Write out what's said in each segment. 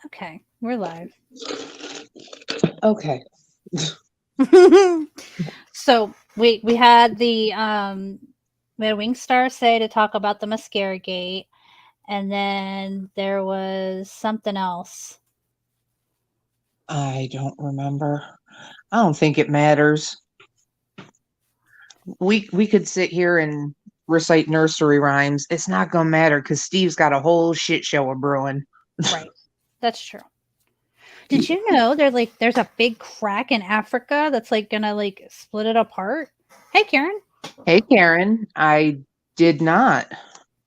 Okay, we're live. Okay. So we had we had Wingstar say to talk about the mascara gate, and then there was something else. I don't remember. I don't think it matters. We could sit here and recite nursery rhymes. It's not gonna matter because Steve's got a whole shit show of brewing. Right. That's true. Did you know there's a big crack in Africa that's like gonna like split it apart? Hey Karen. Hey Karen, I did not.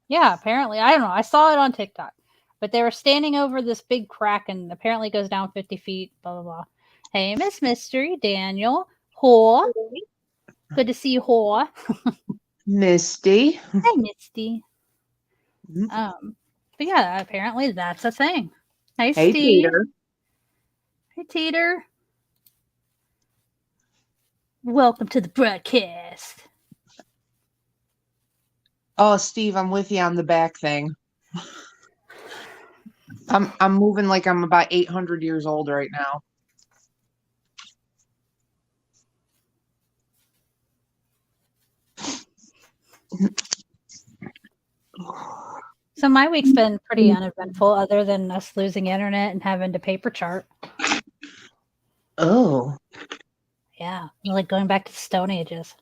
Yeah, apparently. I don't know. I saw it on TikTok. But they were standing over this big crack and apparently it goes down 50 feet, blah, blah, blah. Hey, Miss Mystery, Daniel, Haw. Good to see you, Haw. Misty. Hi, Misty. But yeah, apparently that's a thing. Hey, Hey Steve. Peter. Hey, Teeter. Welcome to the broadcast. Oh Steve, I'm with you on the back thing. I'm moving like I'm about 800 years old right now. So my week's been pretty uneventful other than us losing internet and having to paper chart. Oh. Yeah, like going back to the Stone Ages.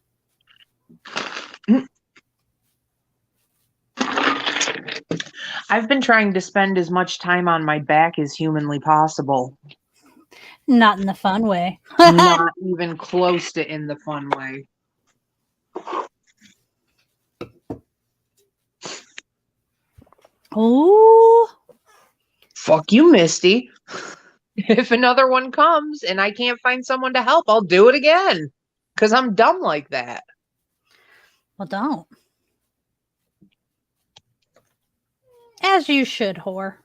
I've been trying to spend as much time on my back as humanly possible. Not in the fun way. Not even close to in the fun way. Ooh. Fuck you, Misty. If another one comes and I can't find someone to help, I'll do it again. Because I'm dumb like that. Well, don't. As you should, whore.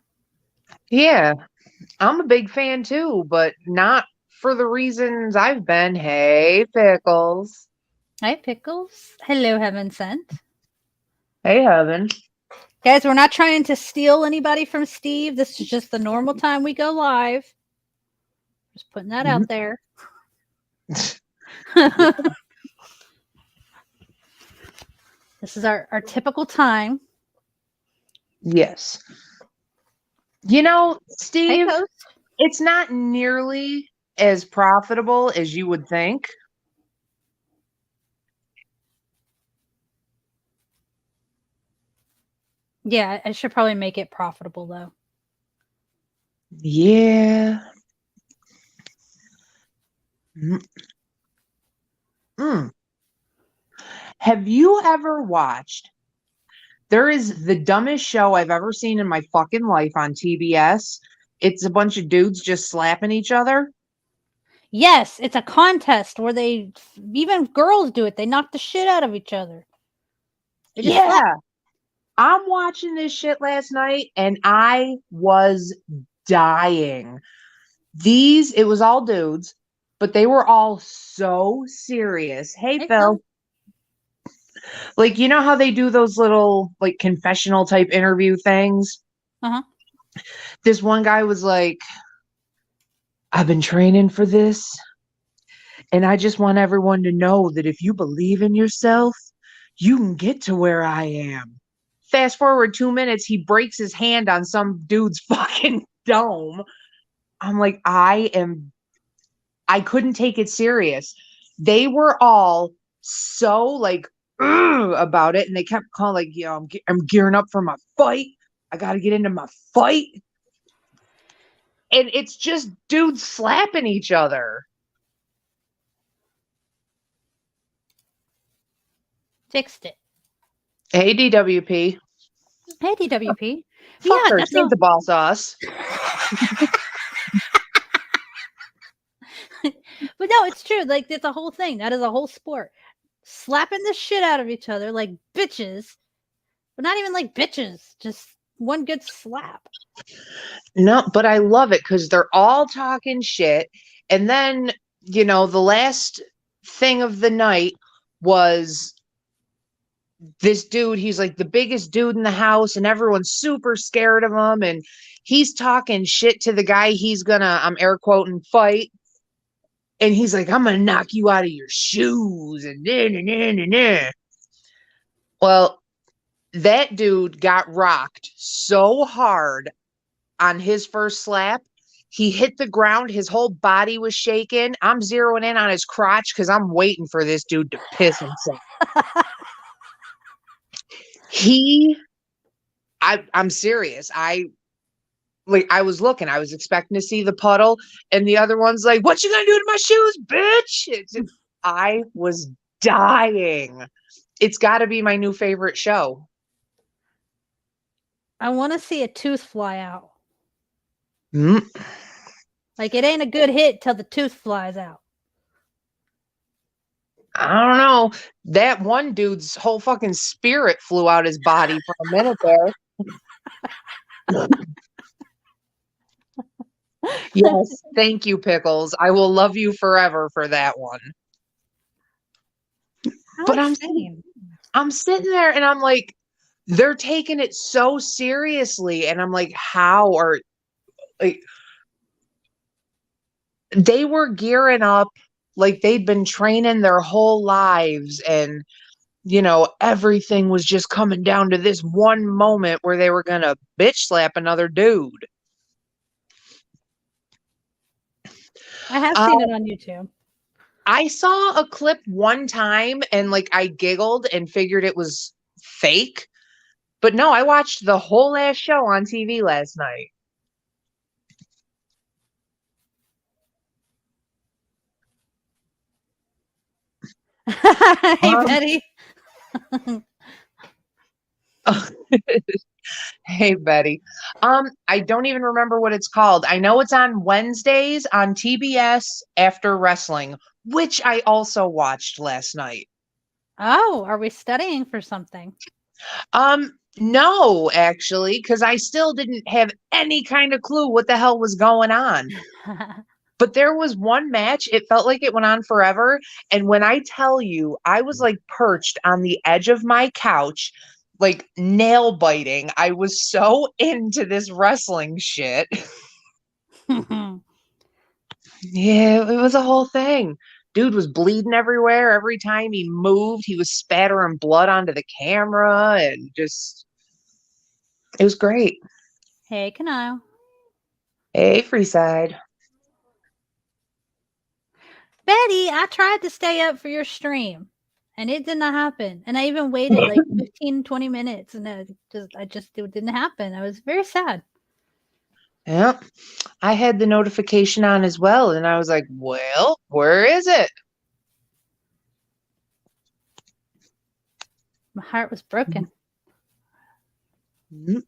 Yeah, I'm a big fan too, but not for the reasons I've been. Hey, Pickles. Hi, Pickles. Hello, Heaven Sent. Hey, Heaven. Guys, we're not trying to steal anybody from Steve. This is just the normal time we go live. Just putting that out there. This is our typical time. Yes. You know, Hey, Steve, Coach. it's not nearly as profitable as you would think. Yeah, I should probably make it profitable, though. Yeah. Mm. Have you ever watched? There is the dumbest show I've ever seen in my fucking life on TBS. It's a bunch of dudes just slapping each other. Yes, it's a contest where even girls do it. They knock the shit out of each other. They just slap. Yeah. I'm watching this shit last night and I was dying. It was all dudes, but they were all so serious. Hey, Hey, Phil. Phil. Like, you know how they do those little, like, confessional type interview things? Uh-huh. This one guy was like, I've been training for this. And I just want everyone to know that if you believe in yourself, you can get to where I am. Fast forward 2 minutes, he breaks his hand on some dude's fucking dome. I'm like, I couldn't take it serious. They were all so like about it, and they kept calling like, I'm gearing up for my fight. I got to get into my fight, and it's just dudes slapping each other. Fixed it. Hey, DWP. Hey, DWP. Fuck Yeah, her. that's She ain't the boss us. But no, it's true. Like, it's a whole thing. That is a whole sport. Slapping the shit out of each other like bitches. But not even like bitches. Just one good slap. No, but I love it because they're all talking shit. And then, the last thing of the night was this dude, he's like the biggest dude in the house, and everyone's super scared of him. And he's talking shit to the guy he's gonna, I'm air quoting, fight. And he's like, I'm gonna knock you out of your shoes. And then. Well, that dude got rocked so hard on his first slap. He hit the ground. His whole body was shaking. I'm zeroing in on his crotch because I'm waiting for this dude to piss himself. I'm serious. I was looking. I was expecting to see the puddle, and the other one's like, "What you gonna do to my shoes, bitch?" I was dying. It's got to be my new favorite show. I want to see a tooth fly out. Mm. Like, it ain't a good hit till the tooth flies out. I don't know. That one dude's whole fucking spirit flew out his body for a minute there. Yes, thank you, Pickles. I will love you forever for that one. But I'm sitting there and I'm like, they're taking it so seriously, and I'm like, how are like they were gearing up like they'd been training their whole lives, and everything was just coming down to this one moment where they were gonna bitch slap another dude. I have seen it on YouTube. I saw a clip one time and like I giggled and figured it was fake. But no, I watched the whole ass show on TV last night. Hey, Betty. Hey, Betty. I don't even remember what it's called. I know it's on Wednesdays on TBS after wrestling, which I also watched last night. Oh, are we studying for something? No, actually, because I still didn't have any kind of clue what the hell was going on. But there was one match, it felt like it went on forever. And when I tell you, I was like perched on the edge of my couch, like nail biting. I was so into this wrestling shit. Yeah, it was a whole thing. Dude was bleeding everywhere. Every time he moved, he was spattering blood onto the camera, and just, it was great. Hey, Kanile. Hey, Freeside. Betty, I tried to stay up for your stream and it did not happen. And I even waited like 15, 20 minutes and it didn't happen. I was very sad. Yeah, I had the notification on as well, and I was like, well, where is it? My heart was broken. Mm-hmm.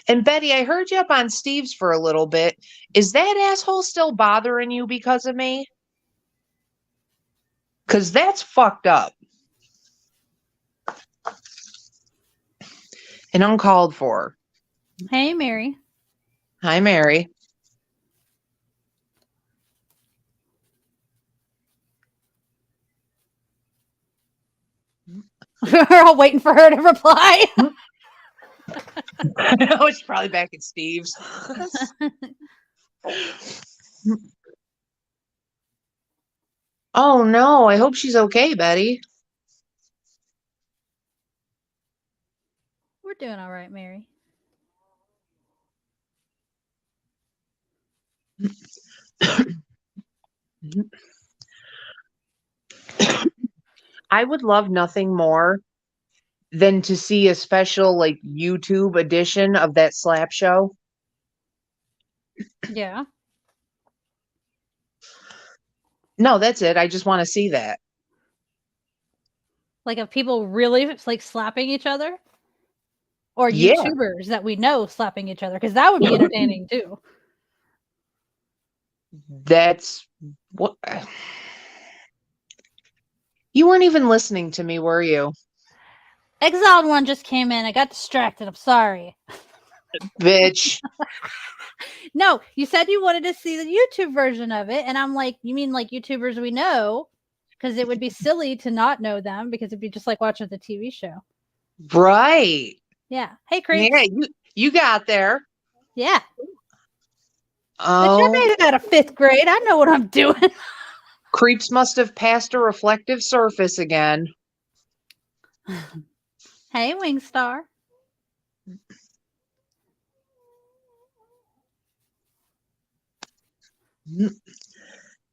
And Betty, I heard you up on Steve's for a little bit. Is that asshole still bothering you because of me? Because that's fucked up. And uncalled for. Hey, Mary. Hi, Mary. We're all waiting for her to reply. I was probably back at Steve's. Oh no, I hope she's okay, Betty. We're doing all right, Mary. I would love nothing more than to see a special like YouTube edition of that slap show. Yeah. No, that's it. I just want to see that. Like, of people really like slapping each other? Or Yeah. YouTubers that we know slapping each other? Because that would be entertaining too. That's what. You weren't even listening to me, were you? Exiled One just came in. I got distracted. I'm sorry. Bitch. No, you said you wanted to see the YouTube version of it, and I'm like, you mean like YouTubers we know? Because it would be silly to not know them because it'd be just like watching the TV show. Right. Yeah. Hey, Creeps. Yeah, you got there. Yeah. Bitch, I Oh, made it out of 5th grade. I know what I'm doing. Creeps must have passed a reflective surface again. Hey, Wingstar.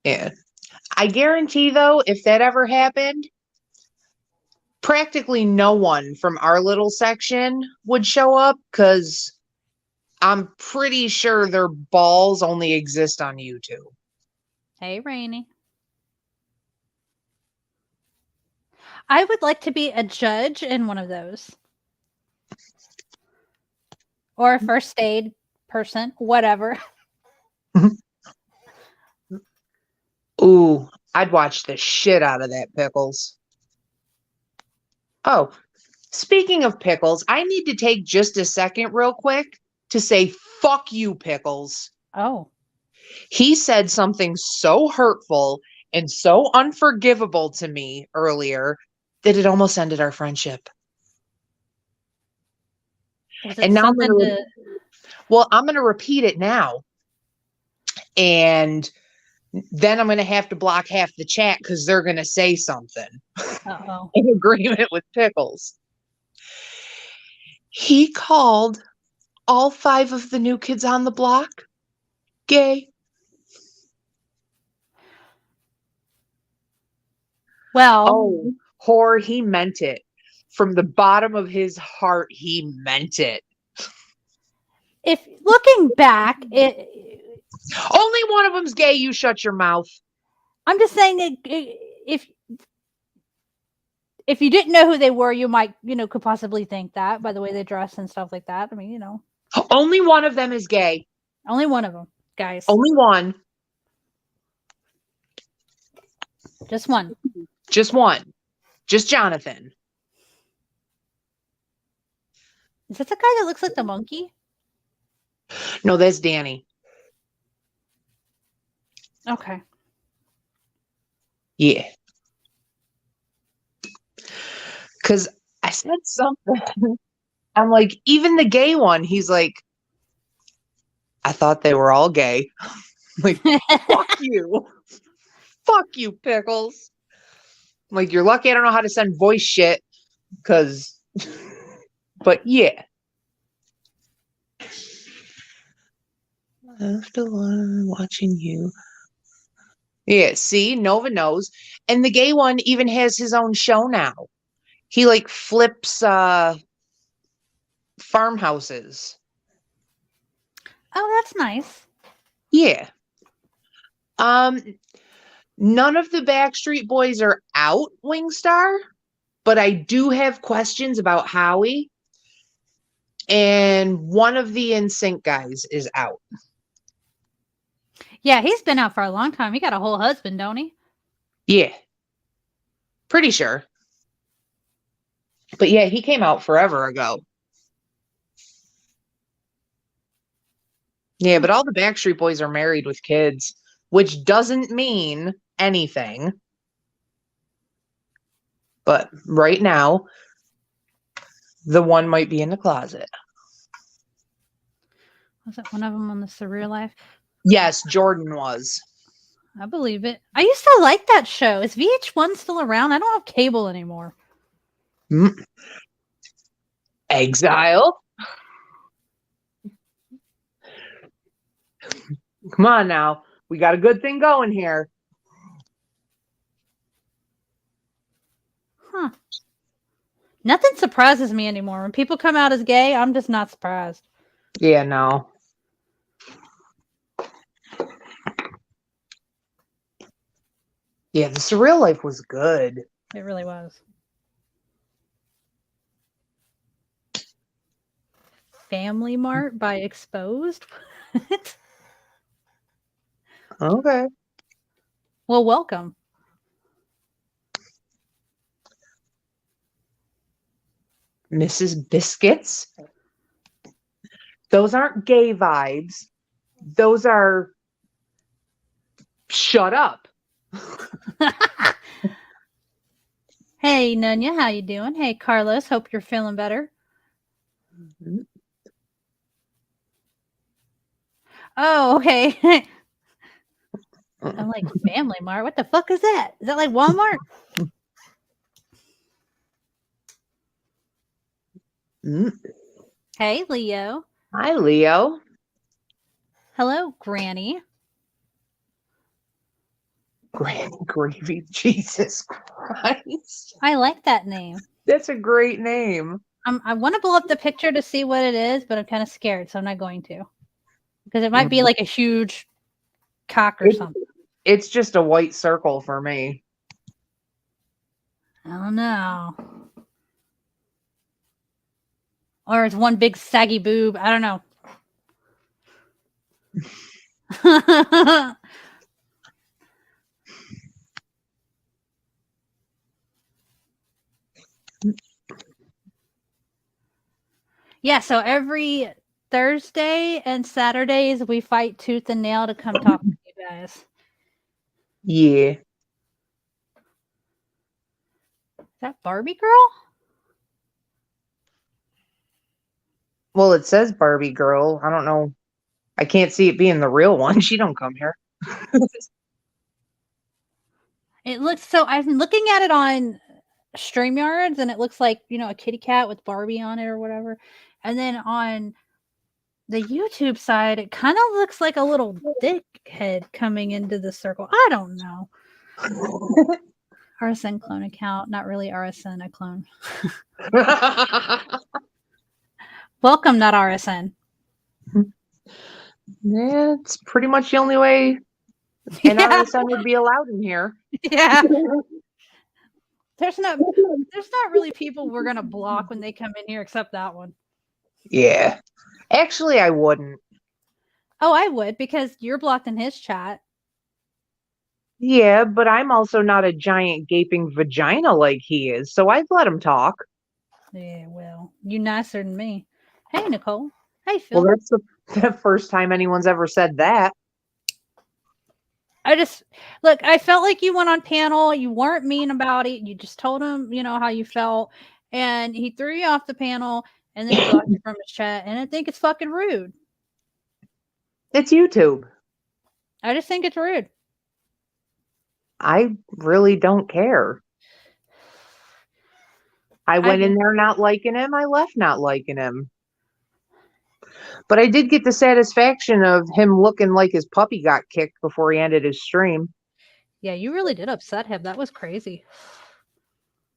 Yeah. I guarantee, though, if that ever happened, practically no one from our little section would show up because I'm pretty sure their balls only exist on YouTube. Hey, Rainy. I would like to be a judge in one of those. Or a first aid person, whatever. Ooh, I'd watch the shit out of that, Pickles. Oh, speaking of Pickles, I need to take just a second real quick to say fuck you, Pickles. Oh. He said something so hurtful and so unforgivable to me earlier that it almost ended our friendship. Was it And now something to... I'm going to repeat it now. And then I'm going to have to block half the chat because they're going to say something Uh-oh. in agreement with Pickles. He called all 5 of the new kids on the block gay. Well, Oh, whore, he meant it. From the bottom of his heart, he meant it. if looking back, Only one of them's gay, you shut your mouth. I'm just saying if you didn't know who they were, you might, could possibly think that by the way they dress and stuff like that. I mean, Only one of them is gay. only one of them, guys. Only one. Just one. Just one. Just Jonathan. Is that the guy that looks like the monkey? No, that's Danny. Okay. Yeah. Because I said something. I'm like, even the gay one, he's like, I thought they were all gay. I'm like, fuck you. Fuck you, Pickles. I'm like, you're lucky I don't know how to send voice shit. Because, but yeah. After watching you. Yeah, see, Nova knows. And the gay one even has his own show now. He like flips farmhouses. Oh, that's nice. Yeah. None of the Backstreet Boys are out, Wingstar, but I do have questions about Howie. And one of the NSYNC guys is out. Yeah, he's been out for a long time. He got a whole husband, don't he? Yeah. Pretty sure. But yeah, he came out forever ago. Yeah, but all the Backstreet Boys are married with kids, which doesn't mean anything. But right now, the one might be in the closet. Was it one of them on the Surreal Life? Yes, Jordan was. I believe it. I used to like that show. Is VH1 still around? I don't have cable anymore. Exile. Come on now. We got a good thing going here. Huh. Nothing surprises me anymore. When people come out as gay, I'm just not surprised. Yeah, no. Yeah, the Surreal Life was good. It really was. Family Mart by Exposed? Okay. Well, welcome. Mrs. Biscuits. Those aren't gay vibes. Those are shut up. Hey, Nunya, how you doing? Hey, Carlos, hope you're feeling better. Oh, okay. I'm like, Family Mart? What the fuck is that? Is that like Walmart? Hey, Leo. Hi, Leo. Hello, Granny. Granny Gravy. Jesus Christ. I like that name. That's a great name. I want to pull up the picture to see what it is, but I'm kind of scared, so I'm not going to. Because it might be like a huge cock or something. It's just a white circle for me. I don't know. Or it's one big saggy boob. I don't know. Yeah, so every Thursday and Saturdays we fight tooth and nail to come talk to you guys. Yeah. Is that Barbie girl? Well, it says Barbie girl. I don't know. I can't see it being the real one. She don't come here. It looks so. I'm looking at it on StreamYards, and it looks like a kitty cat with Barbie on it or whatever. And then on the YouTube side, it kind of looks like a little dick head coming into the circle. I don't know. RSN clone account, not really RSN, a clone. Welcome, not RSN. Yeah, it's pretty much the only way an RSN would be allowed in here. Yeah. There's not really people we're gonna block when they come in here except that one. Yeah. Actually, I wouldn't. Oh, I would, because you're blocked in his chat. Yeah, but I'm also not a giant gaping vagina like he is, so I'd let him talk. Yeah, well, you nicer than me. Hey, Nicole. Hey, Phil. Well, that's the first time anyone's ever said that. I felt like you went on panel. You weren't mean about it. You just told him, how you felt. And he threw you off the panel and then he blocked you from his chat. And I think it's fucking rude. It's YouTube. I just think it's rude. I really don't care. I went in there not liking him. I left not liking him. But I did get the satisfaction of him looking like his puppy got kicked before he ended his stream. Yeah, you really did upset him. That was crazy.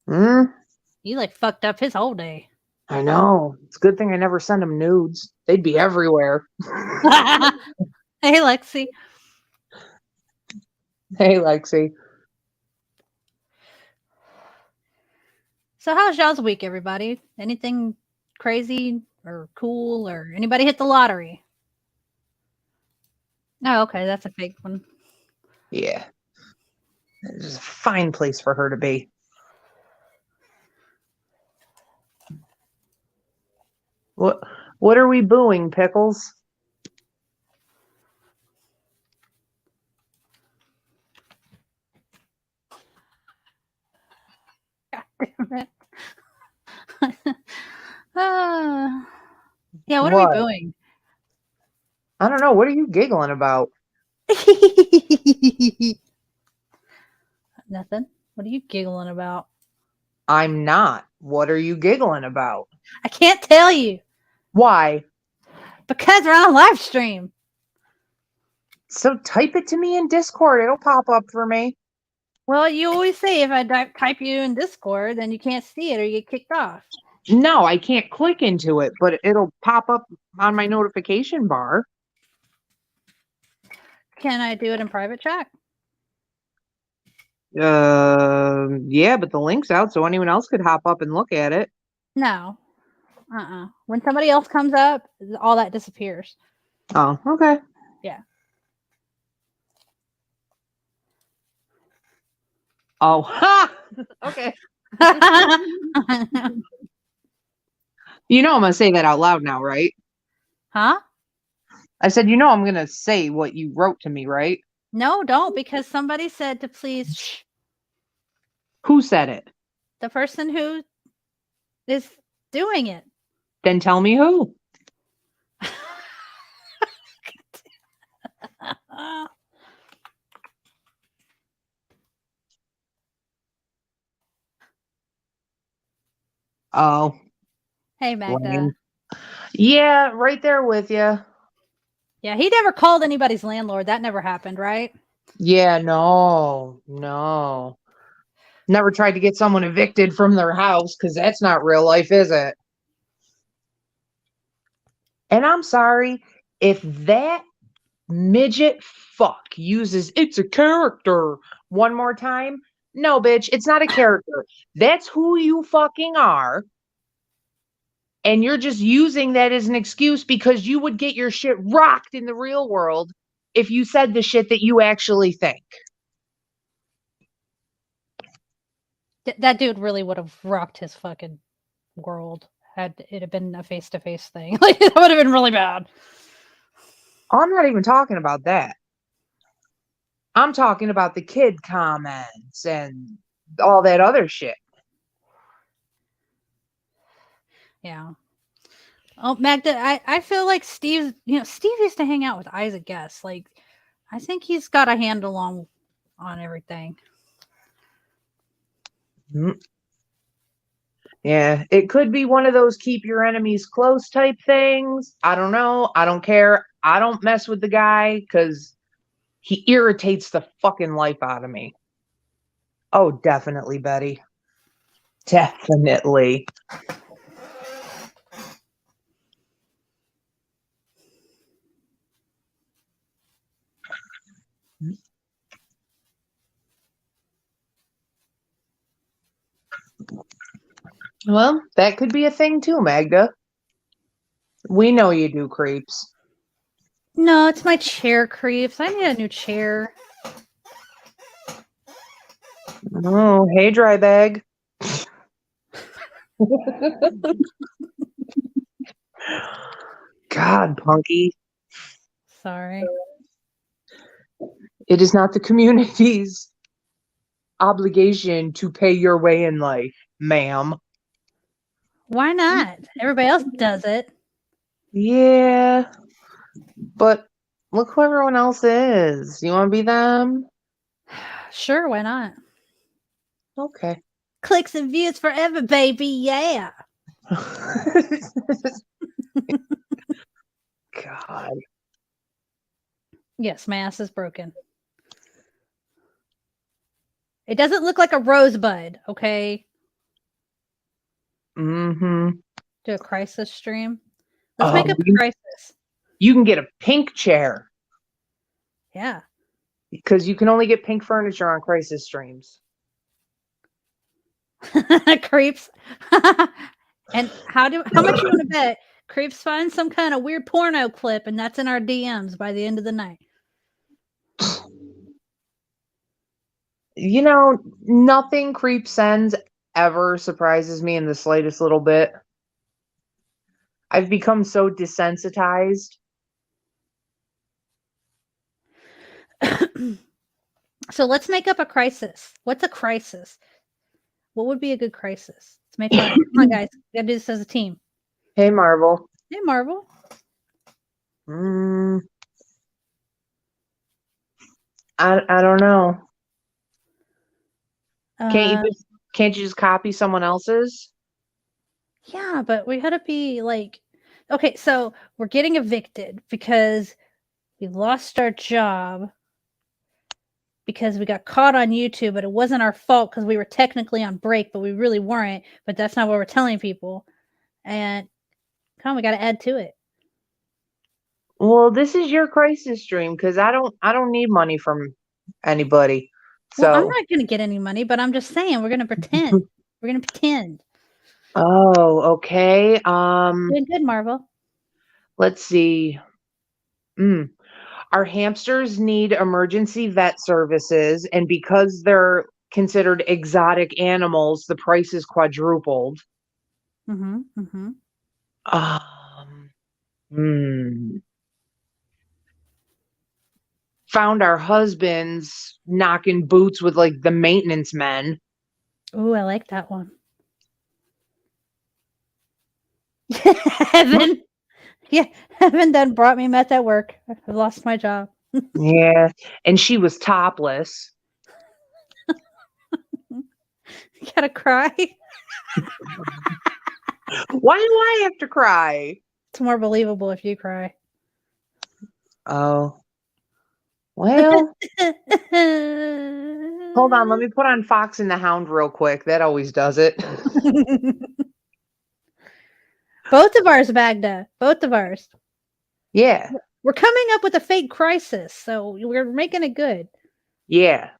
You fucked up his whole day. I know. It's a good thing I never sent him nudes. They'd be everywhere. Hey, Lexi. Hey, Lexi. So how's y'all's week, everybody? Anything crazy or cool, or anybody hit the lottery? Oh, okay. That's a fake one. Yeah. It's a fine place for her to be. What are we booing, Pickles? God damn it. Yeah, what are we booing? I don't know. What are you giggling about? Nothing. What are you giggling about? I'm not. What are you giggling about? I can't tell you. Why? Because we're on a live stream. So type it to me in Discord. It'll pop up for me. Well, you always say if I type you in Discord, then you can't see it or you get kicked off. No, I can't click into it, but it'll pop up on my notification bar. Can I do it in private chat? Yeah, but the link's out, so anyone else could hop up and look at it. No. When somebody else comes up, all that disappears. Oh, okay. Yeah. Oh, ha! Okay. You know I'm gonna say that out loud now, right? Huh? I said, you know, I'm going to say what you wrote to me, right? No, don't, because somebody said to please shh. Who said it? The person who is doing it. Then tell me who. Oh, Hey, Magda. lame. Yeah, right there with you. Yeah, he never called anybody's landlord. That never happened, right? Yeah, no. Never tried to get someone evicted from their house because that's not real life, is it? And I'm sorry if that midget fuck uses it's a character one more time. No, bitch, it's not a character. That's who you fucking are. And you're just using that as an excuse because you would get your shit rocked in the real world if you said the shit that you actually think. That dude really would have rocked his fucking world had it have been a face-to-face thing. Like, that would have been really bad. I'm not even talking about that. I'm talking about the kid comments and all that other shit. Yeah. Oh, Magda, I feel like Steve used to hang out with Isaac Guest. Like, I think he's got a handle on everything. Yeah, it could be one of those keep your enemies close type things. I don't know. I don't care. I don't mess with the guy because he irritates the fucking life out of me. Oh, definitely, Betty. Definitely. Well, that could be a thing too, Magda. We know you do creeps. No, it's my chair creeps. I need a new chair. Oh, hey, dry bag. God, Punky. Sorry. It is not the community's obligation to pay your way in life, ma'am. Why not? Everybody else does it. Yeah, but look who everyone else is. You want to be them? Sure, why not? Okay. Clicks and views forever, baby. Yeah. God. Yes, my ass is broken. It doesn't look like a rosebud, okay? Mm-hmm. Do a crisis stream. Let's make up a You, crisis. you can get a pink chair Yeah. because you can only get pink furniture on crisis streams. Creeps. And how much you want to bet Creeps find some kind of weird porno clip and that's in our DMs by the end of the night? You know, nothing Creep sends ever surprises me in the slightest little bit. I've become so desensitized. So let's make up a crisis. What's a crisis? What would be a good crisis? Let's make fun. Come on, guys. We gotta do this as a team. Hey, Marvel. Hey, Marvel. I don't know. Uh, Can't you just copy someone else's? yeah, but we gotta be like, okay, so we're getting evicted because we lost our job because we got caught on YouTube, but it wasn't our fault because we were technically on break, but we really weren't. But that's not what we're telling people. And come on, we got to add to it. Well, this is your crisis stream because I don't need money from anybody. Well, I'm So, not going to get any money, but I'm just saying we're going to pretend. We're going to pretend. oh, okay. Doing good, Marvel. Let's see. Our hamsters need emergency vet services, and because they're considered exotic animals, the price is quadrupled. Mm-hmm. Mm-hmm. Um, Hmm. Found our husbands knocking boots with like the maintenance men. Ooh, I like that one. Heaven. Yeah, Heaven then brought me meth at work. I lost my job. Yeah. And she was topless. You gotta cry. Why do I have to cry? It's more believable if you cry. Oh. Well, hold on. Let me put on Fox and the Hound real quick. That always does it. Both of ours, Magda. Both of ours. Yeah. We're coming up with a fake crisis, so we're making it good. Yeah.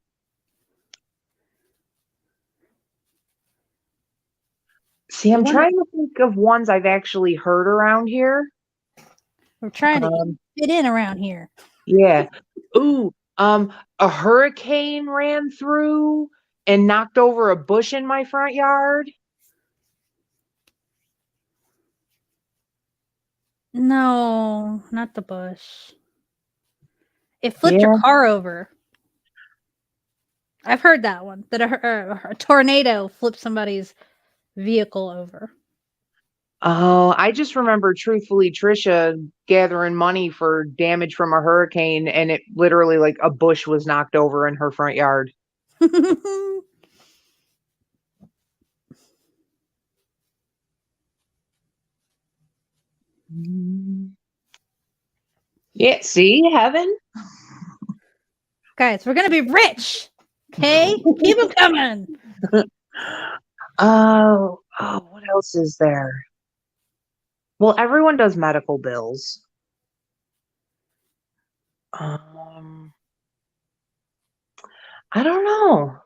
See, I'm trying to think of ones I've actually heard around here. We're trying to get in around here. Yeah. Ooh, a hurricane ran through and knocked over a bush in my front yard. No, not the bush. It flipped Yeah. your car over. I've heard that one. That a tornado flipped somebody's vehicle over. Oh, I just remember truthfully Trisha gathering money for damage from a hurricane and it literally like a bush was knocked over in her front yard. Yeah, see, Heaven. Guys, we're gonna be rich. Okay? Keep them coming. Oh, what else is there? Well, everyone does medical bills. Um, I don't know.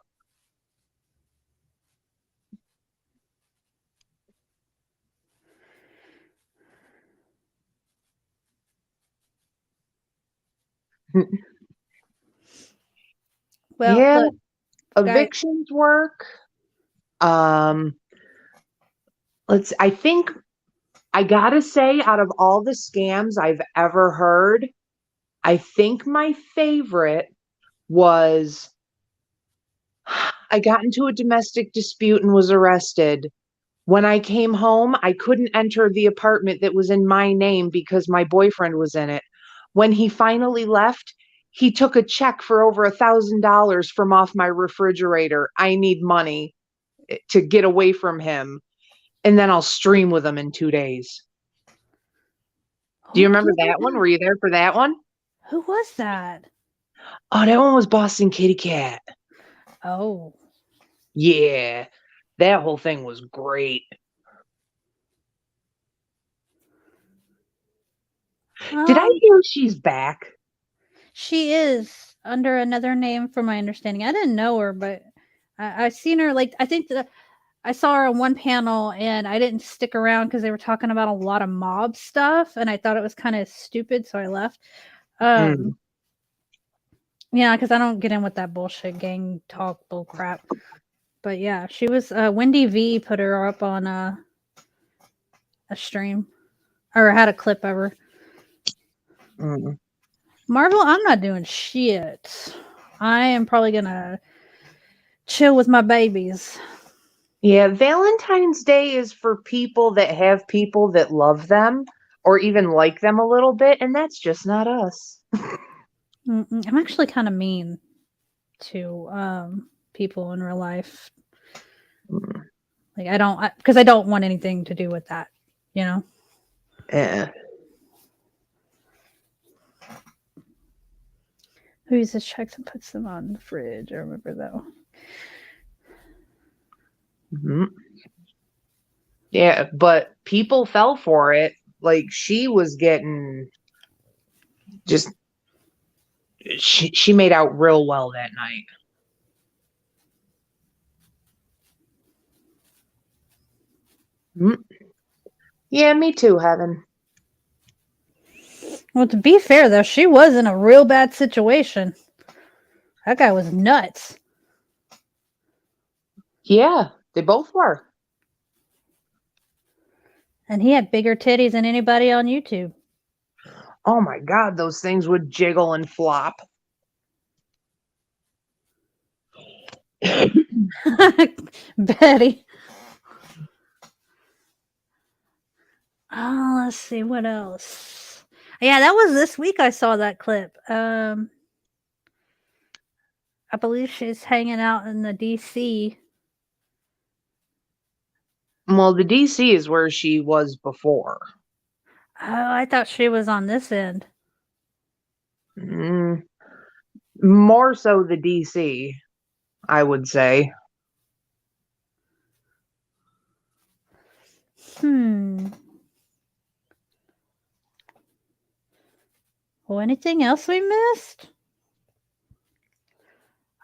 Well, Yeah, look, guys. evictions work. Um, I think I gotta say, out of all the scams I've ever heard, I think my favorite was I got into a domestic dispute and was arrested. When I came home, I couldn't enter the apartment that was in my name because my boyfriend was in it. When he finally left, he took a check for over $1,000 from off my refrigerator. I need money to get away from him, and then I'll stream with him in 2 days. Do you Oh, remember that one? Were you there for that one? who was that? Oh, that one was Boston Kitty Cat. Oh. Yeah, that whole thing was great. Did I hear she's back? She is under another name from my understanding. I didn't know her, but I've seen her like I think that I saw her on one panel and I didn't stick around because they were talking about a lot of mob stuff and I thought it was kind of stupid, so I left. Yeah, because I don't get in with that bullshit gang talk bull crap. But yeah, she was Wendy V put her up on a stream or had a clip of her. Marvel, I'm not doing shit. I am probably gonna chill with my babies. Yeah, Valentine's Day is for people that have people that love them or even like them a little bit, and that's just not us. I'm actually kind of mean to people in real life. Like because I don't want anything to do with that, you know. Yeah. Who uses checks and puts them on the fridge? I remember that one. Yeah, but people fell for it. Like she was getting just she made out real well that night. Yeah, me too, Heaven. Well, to be fair though, she was in a real bad situation. That guy was nuts. Yeah, they both were. And he had bigger titties than anybody on YouTube. Oh my God, those things would jiggle and flop. Betty. Oh, let's see what else. Yeah, that was this week I saw that clip. I believe she's hanging out in the DC. Well, the DC is where she was before. Oh, I thought she was on this end. More so the DC, I would say. Well, anything else we missed?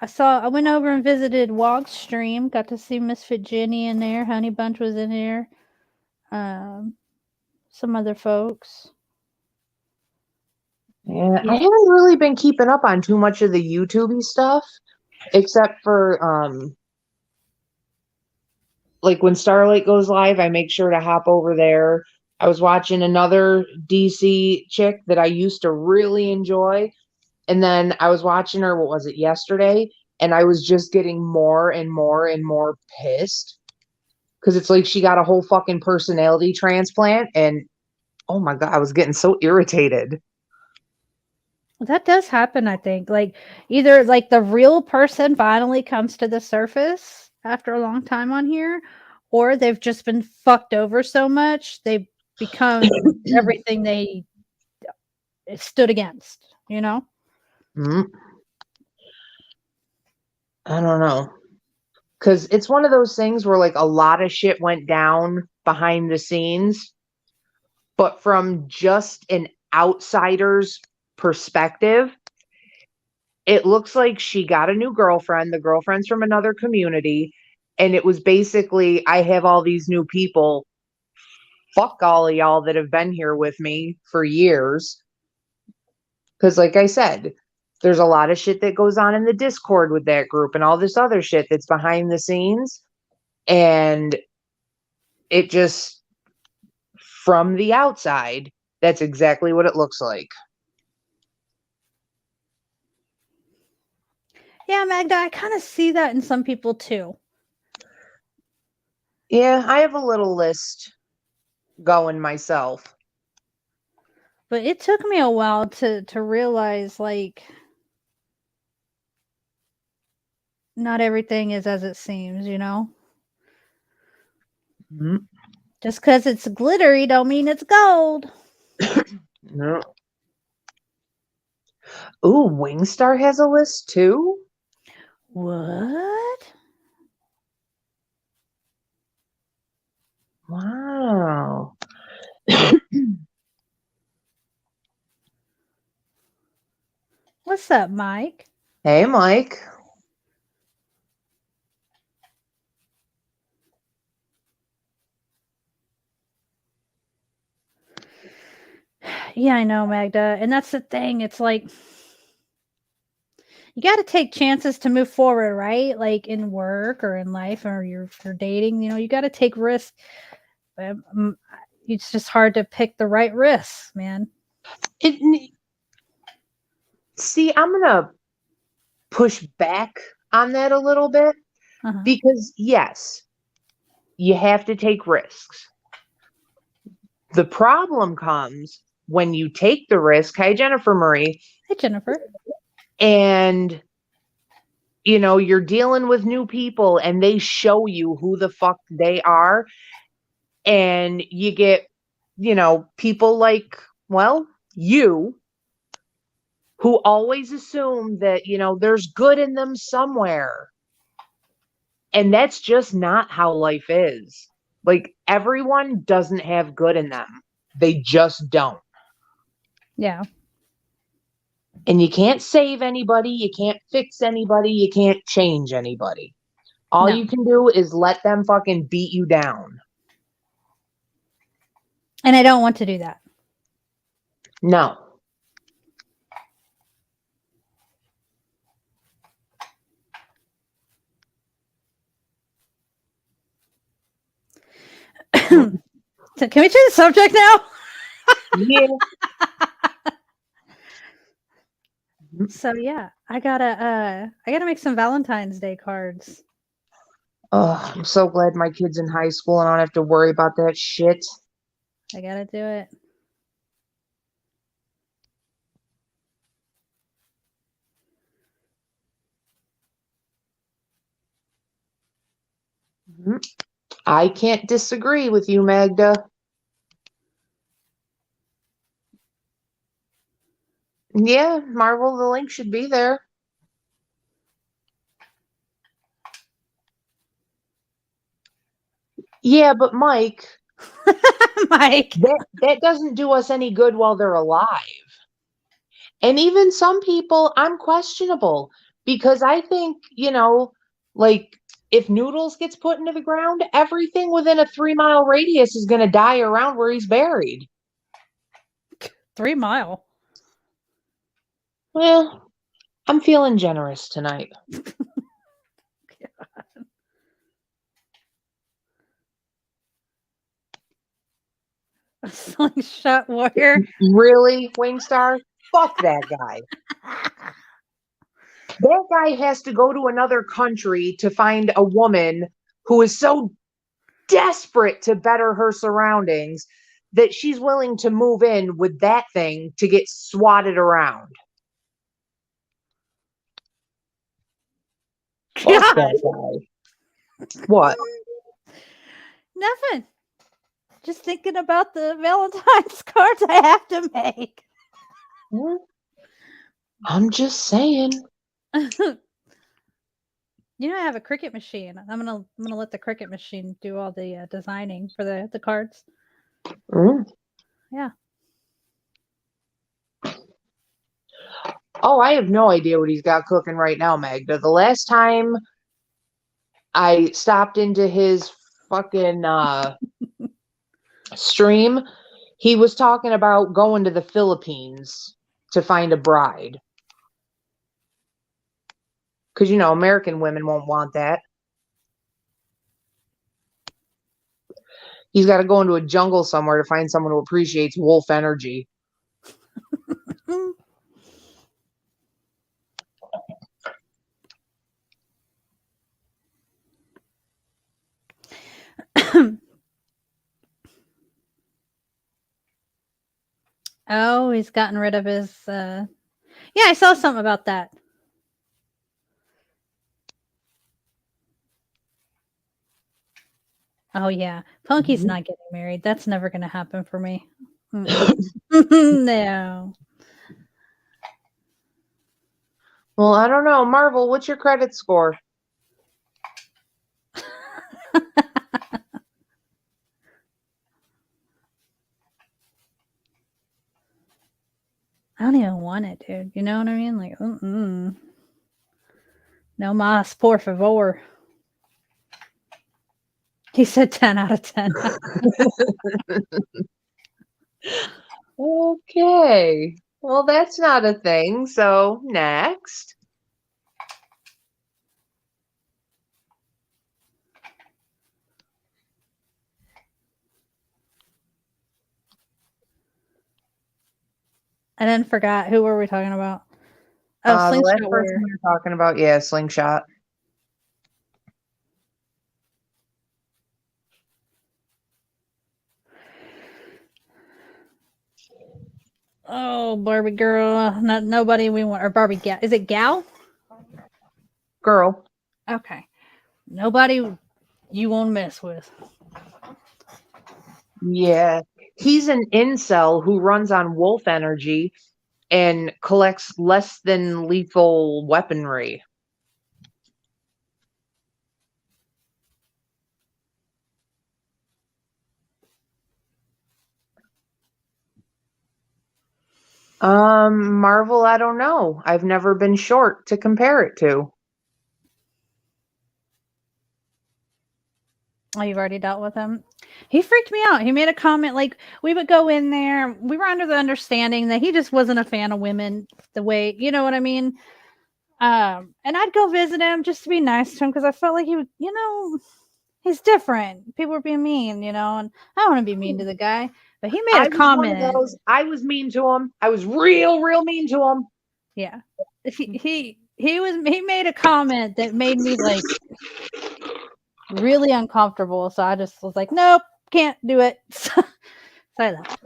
I went over and visited Wog's stream. Got to see Misfit Jenny in there. Honey Bunch was in there. Some other folks. Yeah, I haven't really been keeping up on too much of the YouTube stuff, except for like when Starlight goes live, I make sure to hop over there. I was watching another DC chick that I used to really enjoy, and then I was watching her, what was it, yesterday, and I was just getting more and more and more pissed because it's like she got a whole fucking personality transplant, and oh my God, I was getting so irritated. That does happen, I think. Like either like the real person finally comes to the surface after a long time on here, or they've just been fucked over so much they become everything they stood against, you know? Mm. I don't know. Because it's one of those things where like a lot of shit went down behind the scenes, but from just an outsider's perspective, it looks like she got a new girlfriend. The girlfriend's from another community. And it was basically, I have all these new people. Fuck all of y'all that have been here with me for years. Because, like I said, there's a lot of shit that goes on in the Discord with that group and all this other shit that's behind the scenes. And it just, from the outside, that's exactly what it looks like. Yeah, Magda, I kind of see that in some people too. Yeah, I have a little list going myself. But it took me a while to realize like not everything is as it seems, you know? Mm-hmm. Just because it's glittery don't mean it's gold. No. Ooh, Wingstar has a list too? What? Wow. What's up, Mike? Hey, Mike. Yeah, I know, Magda. And that's the thing. It's like you got to take chances to move forward, right? Like in work or in life or you're dating, you know, you got to take risks. It's just hard to pick the right risks, man. See, I'm going to push back on that a little bit because, yes, you have to take risks. The problem comes when you take the risk. Hi, Jennifer Marie. Hey, Jennifer. And, you know, you're dealing with new people and they show you who the fuck they are. And you get, you know, people like, well, you, who always assume that, you know, there's good in them somewhere. And that's just not how life is. Like, everyone doesn't have good in them. They just don't. Yeah. And you can't save anybody. You can't fix anybody. You can't change anybody. All you can do is let them fucking beat you down. And I don't want to do that. No. So can we change the subject now? Yeah. So yeah, I gotta make some Valentine's Day cards. Oh, I'm so glad my kid's in high school and I don't have to worry about that shit. I gotta do it. Mhm. I can't disagree with you, Magda. Yeah, Marvel, the link should be there. Yeah, but Mike, Mike. that doesn't do us any good while they're alive. And even some people, I'm questionable because I think, like if Noodles gets put into the ground, everything within a 3 mile radius is going to die around where he's buried. 3 Mile. Well, I'm feeling generous tonight. A slingshot warrior. Really, Wingstar? Fuck that guy. That guy has to go to another country to find a woman who is so desperate to better her surroundings that she's willing to move in with that thing to get swatted around. Fuck God. that guy. What? Nothing. Just thinking about the Valentine's cards I have to make. I'm just saying. You know, I have a Cricut machine. I'm gonna let the Cricut machine do all the designing for the cards. Mm. Yeah. Oh, I have no idea what he's got cooking right now, Magda. The last time I stopped into his fucking stream, he was talking about going to the Philippines to find a bride. Because, American women won't want that. He's got to go into a jungle somewhere to find someone who appreciates wolf energy. Oh, he's gotten rid of his. Yeah, I saw something about that. Oh yeah, Punky's not getting married. That's never going to happen for me. No. Well, I don't know. Marvel, what's your credit score? I don't even want it, dude. You know what I mean? Like, no mas, por favor. He said 10 out of 10. Okay. Well, that's not a thing. So, next. I then forgot. Who were we talking about? Oh, The last Slingshot person Warrior. we were talking about, yeah, Slingshot. Oh, Barbie girl. Not nobody we want. Or Barbie gal. Is it gal? Girl. Okay. Nobody you won't mess with. Yeah. He's an incel who runs on wolf energy and collects less than lethal weaponry. Marvel, I don't know. I've never been short to compare it to. Oh, you've already dealt with him? He freaked me out. He made a comment like we would go in there. We were under the understanding that he just wasn't a fan of women the way, you know what I mean? And I'd go visit him just to be nice to him because I felt like he would, he's different. People were being mean, and I don't want to be mean to the guy. But he made a comment. I was mean to him. I was real mean to him. Yeah. He made a comment that made me like really uncomfortable. So I just was like, nope, can't do it. So I left.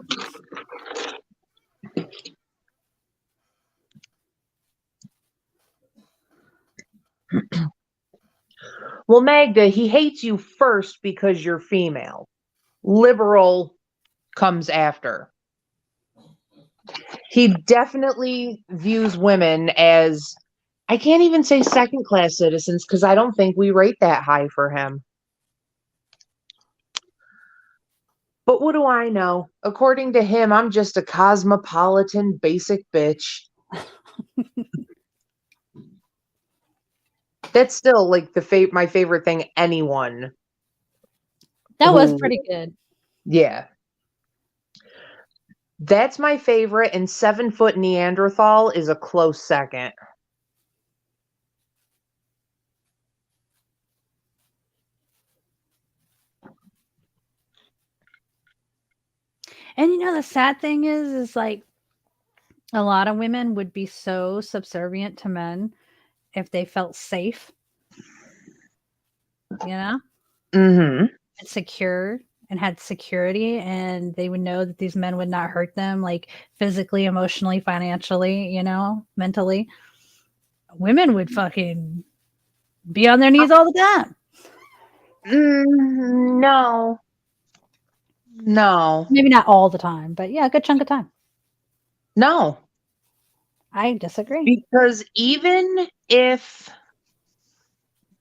Well, Magda, he hates you first because you're female. Liberal comes after. He definitely views women as, I can't even say second class citizens because I don't think we rate that high for him. But what do I know? According to him, I'm just a cosmopolitan basic bitch. That's still like my favorite thing anyone. That was pretty good. Yeah. That's my favorite, and 7-foot Neanderthal is a close second. And the sad thing is like a lot of women would be so subservient to men if they felt safe, Mm-hmm. and secure and had security, and they would know that these men would not hurt them, like physically, emotionally, financially, mentally. Women would fucking be on their knees all the time. No. Maybe not all the time, but yeah, a good chunk of time. No. I disagree. Because even if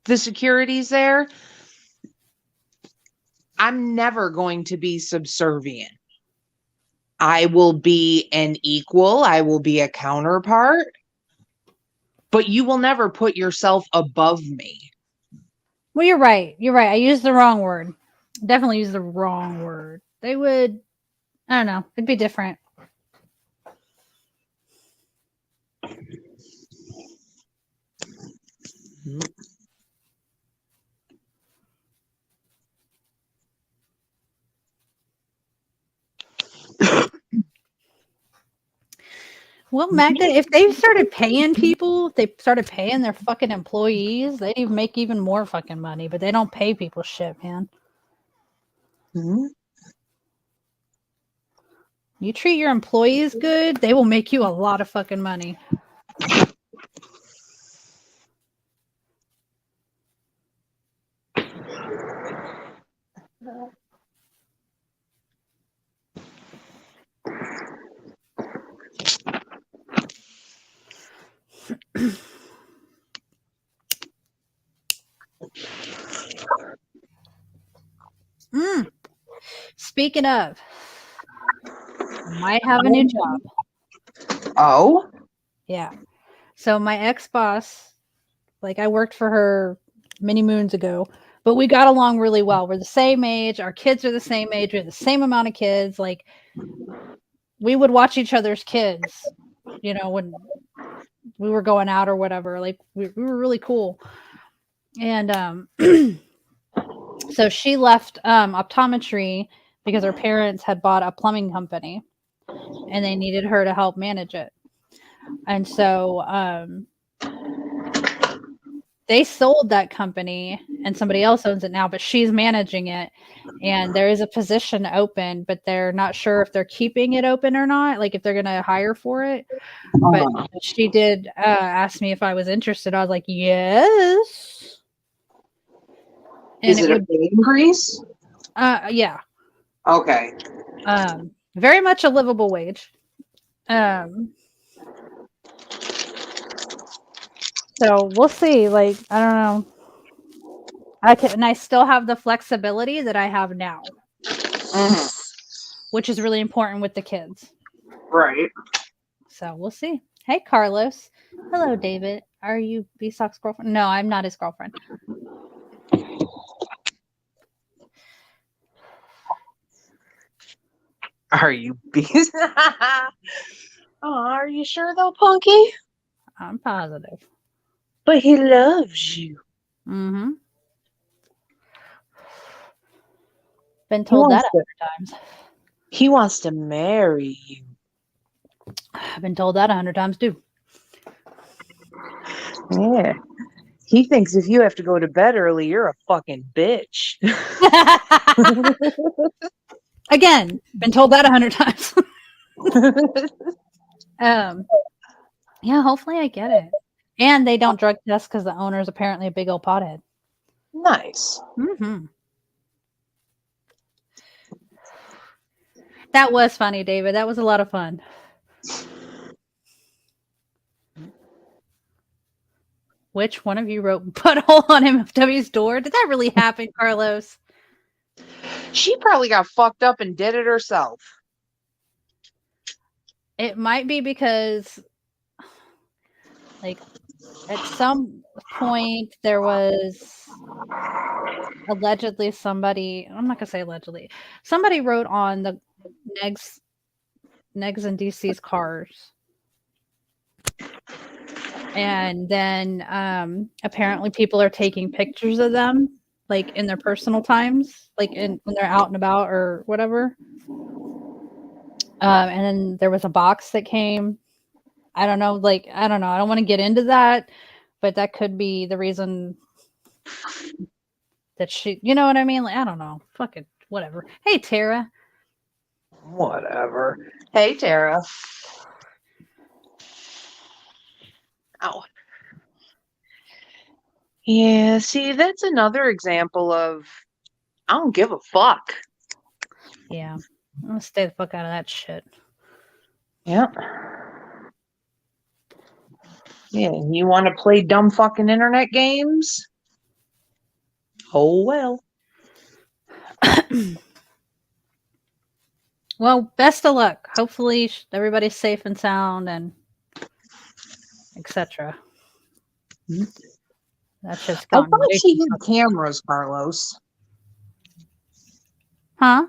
the security's there, I'm never going to be subservient. I will be an equal. I will be a counterpart. But you will never put yourself above me. Well, you're right. I used the wrong word. Definitely used the wrong word. They would, I don't know, it'd be different. Well, Magda, if they started paying people, they started paying their fucking employees, they'd even make even more fucking money, but they don't pay people shit, man. Mm-hmm. You treat your employees good, they will make you a lot of fucking money. Speaking of, might have a new job. Oh? Yeah. So my ex-boss, like I worked for her many moons ago, but we got along really well. We're the same age. Our kids are the same age. We have the same amount of kids. Like we would watch each other's kids, when we were going out or whatever. Like we were really cool. And so she left optometry because her parents had bought a plumbing company and they needed her to help manage it. And so they sold that company and somebody else owns it now, but she's managing it. And there is a position open, but they're not sure if they're keeping it open or not, like if they're going to hire for it. But she did ask me if I was interested. I was like, yes. And is it a pay increase? Yeah. Okay. Very much a livable wage. So we'll see. Like, I don't know. I still have the flexibility that I have now, which is really important with the kids. Right. So we'll see. Hey, Carlos. Hello, David. Are you B-Sock's girlfriend? No, I'm not his girlfriend. Are you bees? Are you sure though, Punky? I'm positive. But he loves you. Mm-hmm. Been told that 100 times. He wants to marry you. I've been told that 100 times too. Yeah. He thinks if you have to go to bed early, you're a fucking bitch. Again, been told that 100 times. Yeah, hopefully I get it. And they don't drug test because the owner is apparently a big old pothead. Nice. Mm-hmm. That was funny, David. That was a lot of fun. Which one of you wrote butthole on MFW's door? Did that really happen, Carlos? She probably got fucked up and did it herself. It might be because, like, at some point there was allegedly somebody, I'm not going to say allegedly, somebody wrote on the Negs and DC's cars. And then apparently people are taking pictures of them, like in their personal times, like when they're out and about or whatever. And then there was a box that came. I don't know. I don't want to get into that, but that could be the reason that she, you know what I mean? Like, I don't know. Fuck it. Whatever. Hey, Tara. Whatever. Hey, Tara. Ow. Yeah, see, that's another example of I don't give a fuck. Yeah. I'm going to stay the fuck out of that shit. Yeah. Yeah, you want to play dumb fucking internet games? Oh, well. Well, best of luck. Hopefully everybody's safe and sound and etc. That's just I thought she had cameras, Carlos. Huh?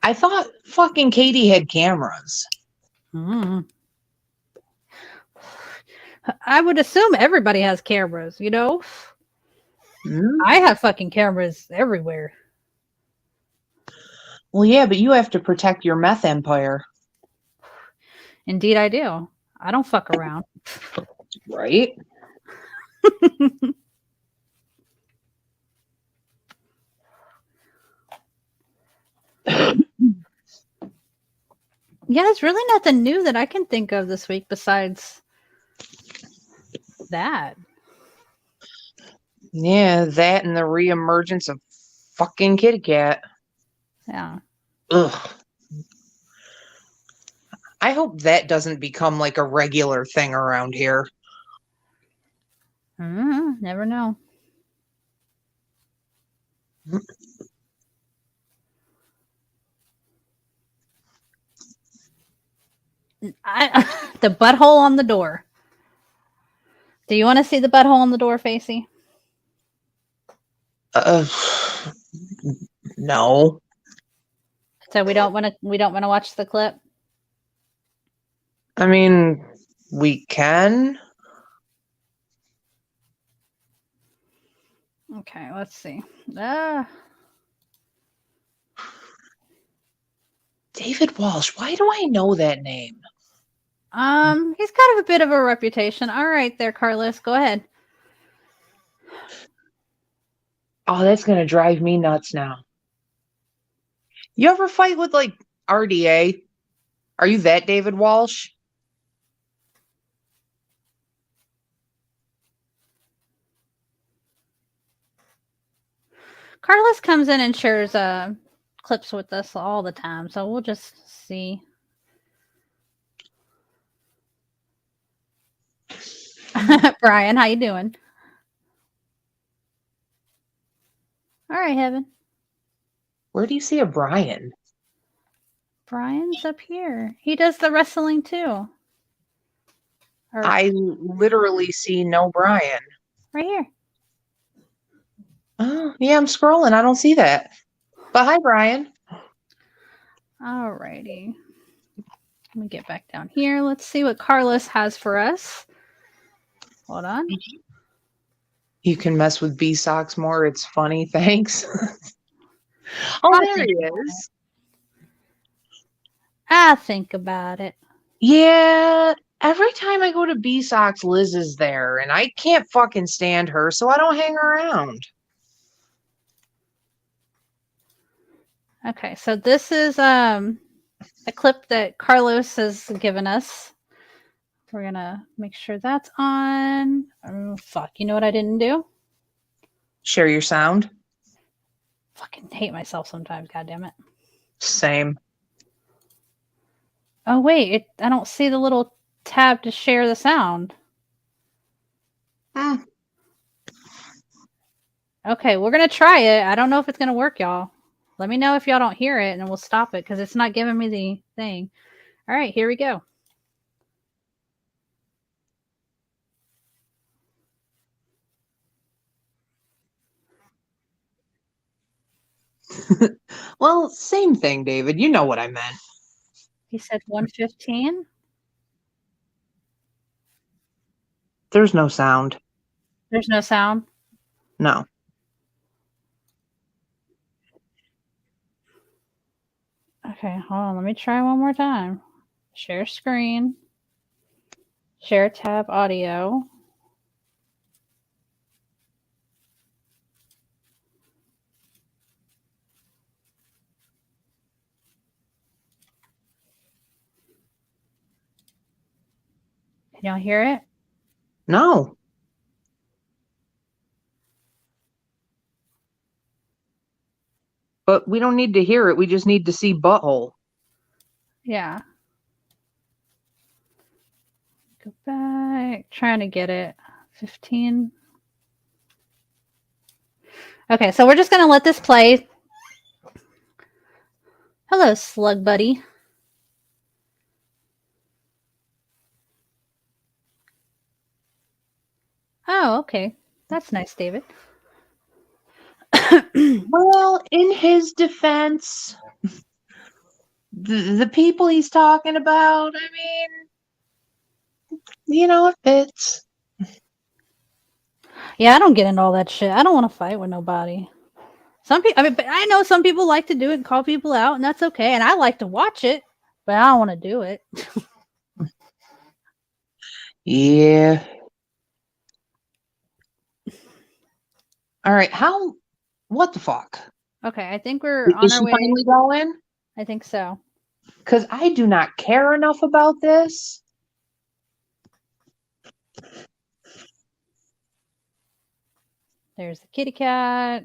I thought fucking Katie had cameras. I would assume everybody has cameras, you know? I have fucking cameras everywhere. Well, yeah, but you have to protect your meth empire. Indeed, I do. I don't fuck around. Right? Yeah, there's really nothing new that I can think of this week besides that. Yeah, that and the reemergence of fucking Kitty Cat. Yeah. Ugh. I hope that doesn't become like a regular thing around here. Never know. The butthole on the door. Do you want to see the butthole on the door, Facey? No. So we don't want to watch the clip? I mean, we can. Okay, let's see. David Walsh. Why do I know that name? He's got a bit of a reputation. All right there, Carlos. Go ahead. Oh, that's going to drive me nuts now. You ever fight with, like, RDA? Are you that David Walsh? Carlos comes in and shares clips with us all the time, so we'll just see. Brian, how you doing? All right, Heaven. Where do you see a Brian? Brian's up here. He does the wrestling too. I literally see no Brian. Right here. Oh, yeah, I'm scrolling. I don't see that. But hi, Brian. All righty. Let me get back down here. Let's see what Carlos has for us. Hold on. You can mess with B-Socks more. It's funny. Thanks. Oh, there he is. I think about it. Yeah. Every time I go to B-Sox, Liz is there, and I can't fucking stand her, so I don't hang around. Okay, so this is a clip that Carlos has given us. We're gonna make sure that's on. Oh, fuck, you know what I didn't do? Share your sound. Fucking hate myself sometimes, god damn it. Same. Oh wait, I don't see the little tab to share the sound. Okay, we're gonna try it. I don't know if it's gonna work, y'all. Let me know if y'all don't hear it, and we'll stop it because it's not giving me the thing. All right, here we go. Well, same thing, David. You know what I meant. He said 115. There's no sound. There's no sound. No. Okay, hold on. Let me try one more time. Share screen. Share tab audio. Can y'all hear it? No. But we don't need to hear it. We just need to see butthole. Yeah. Go back. Trying to get it. 15. Okay, so we're just going to let this play. Hello, slug buddy. Oh, okay. That's nice, David. Well, in his defense, the people he's talking about, I mean, it fits. Yeah, I don't get into all that shit. I don't want to fight with nobody. Some people, but I know some people like to do it and call people out, and that's okay. And I like to watch it, but I don't want to do it. Yeah. All right. What the fuck? Okay, I think we're on Is our she way. finally going? I think so. Because I do not care enough about this. There's the kitty cat.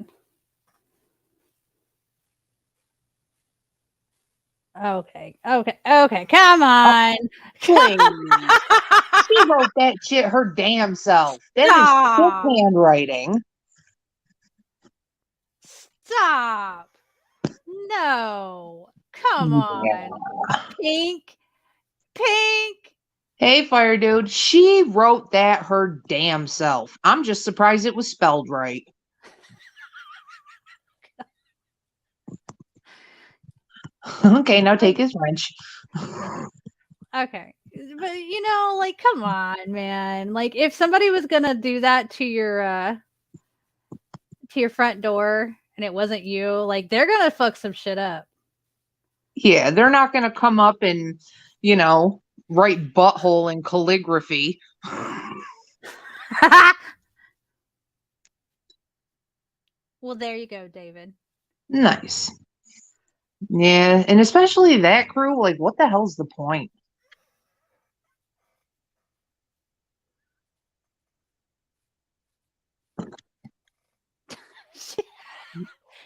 Okay. Come on. Please. She wrote that shit her damn self. That is Stop. sick handwriting. Stop. No. Come on. Yeah. Pink. Hey, Fire Dude. She wrote that her damn self. I'm just surprised it was spelled right. Okay, now take his wrench. Okay. But like, come on, man. Like, if somebody was gonna do that to your front door and it wasn't you, like, they're gonna fuck some shit up. Yeah, they're not gonna come up and, write butthole in calligraphy. Well, there you go, David. Nice. Yeah, and especially that crew, like, what the hell's the point?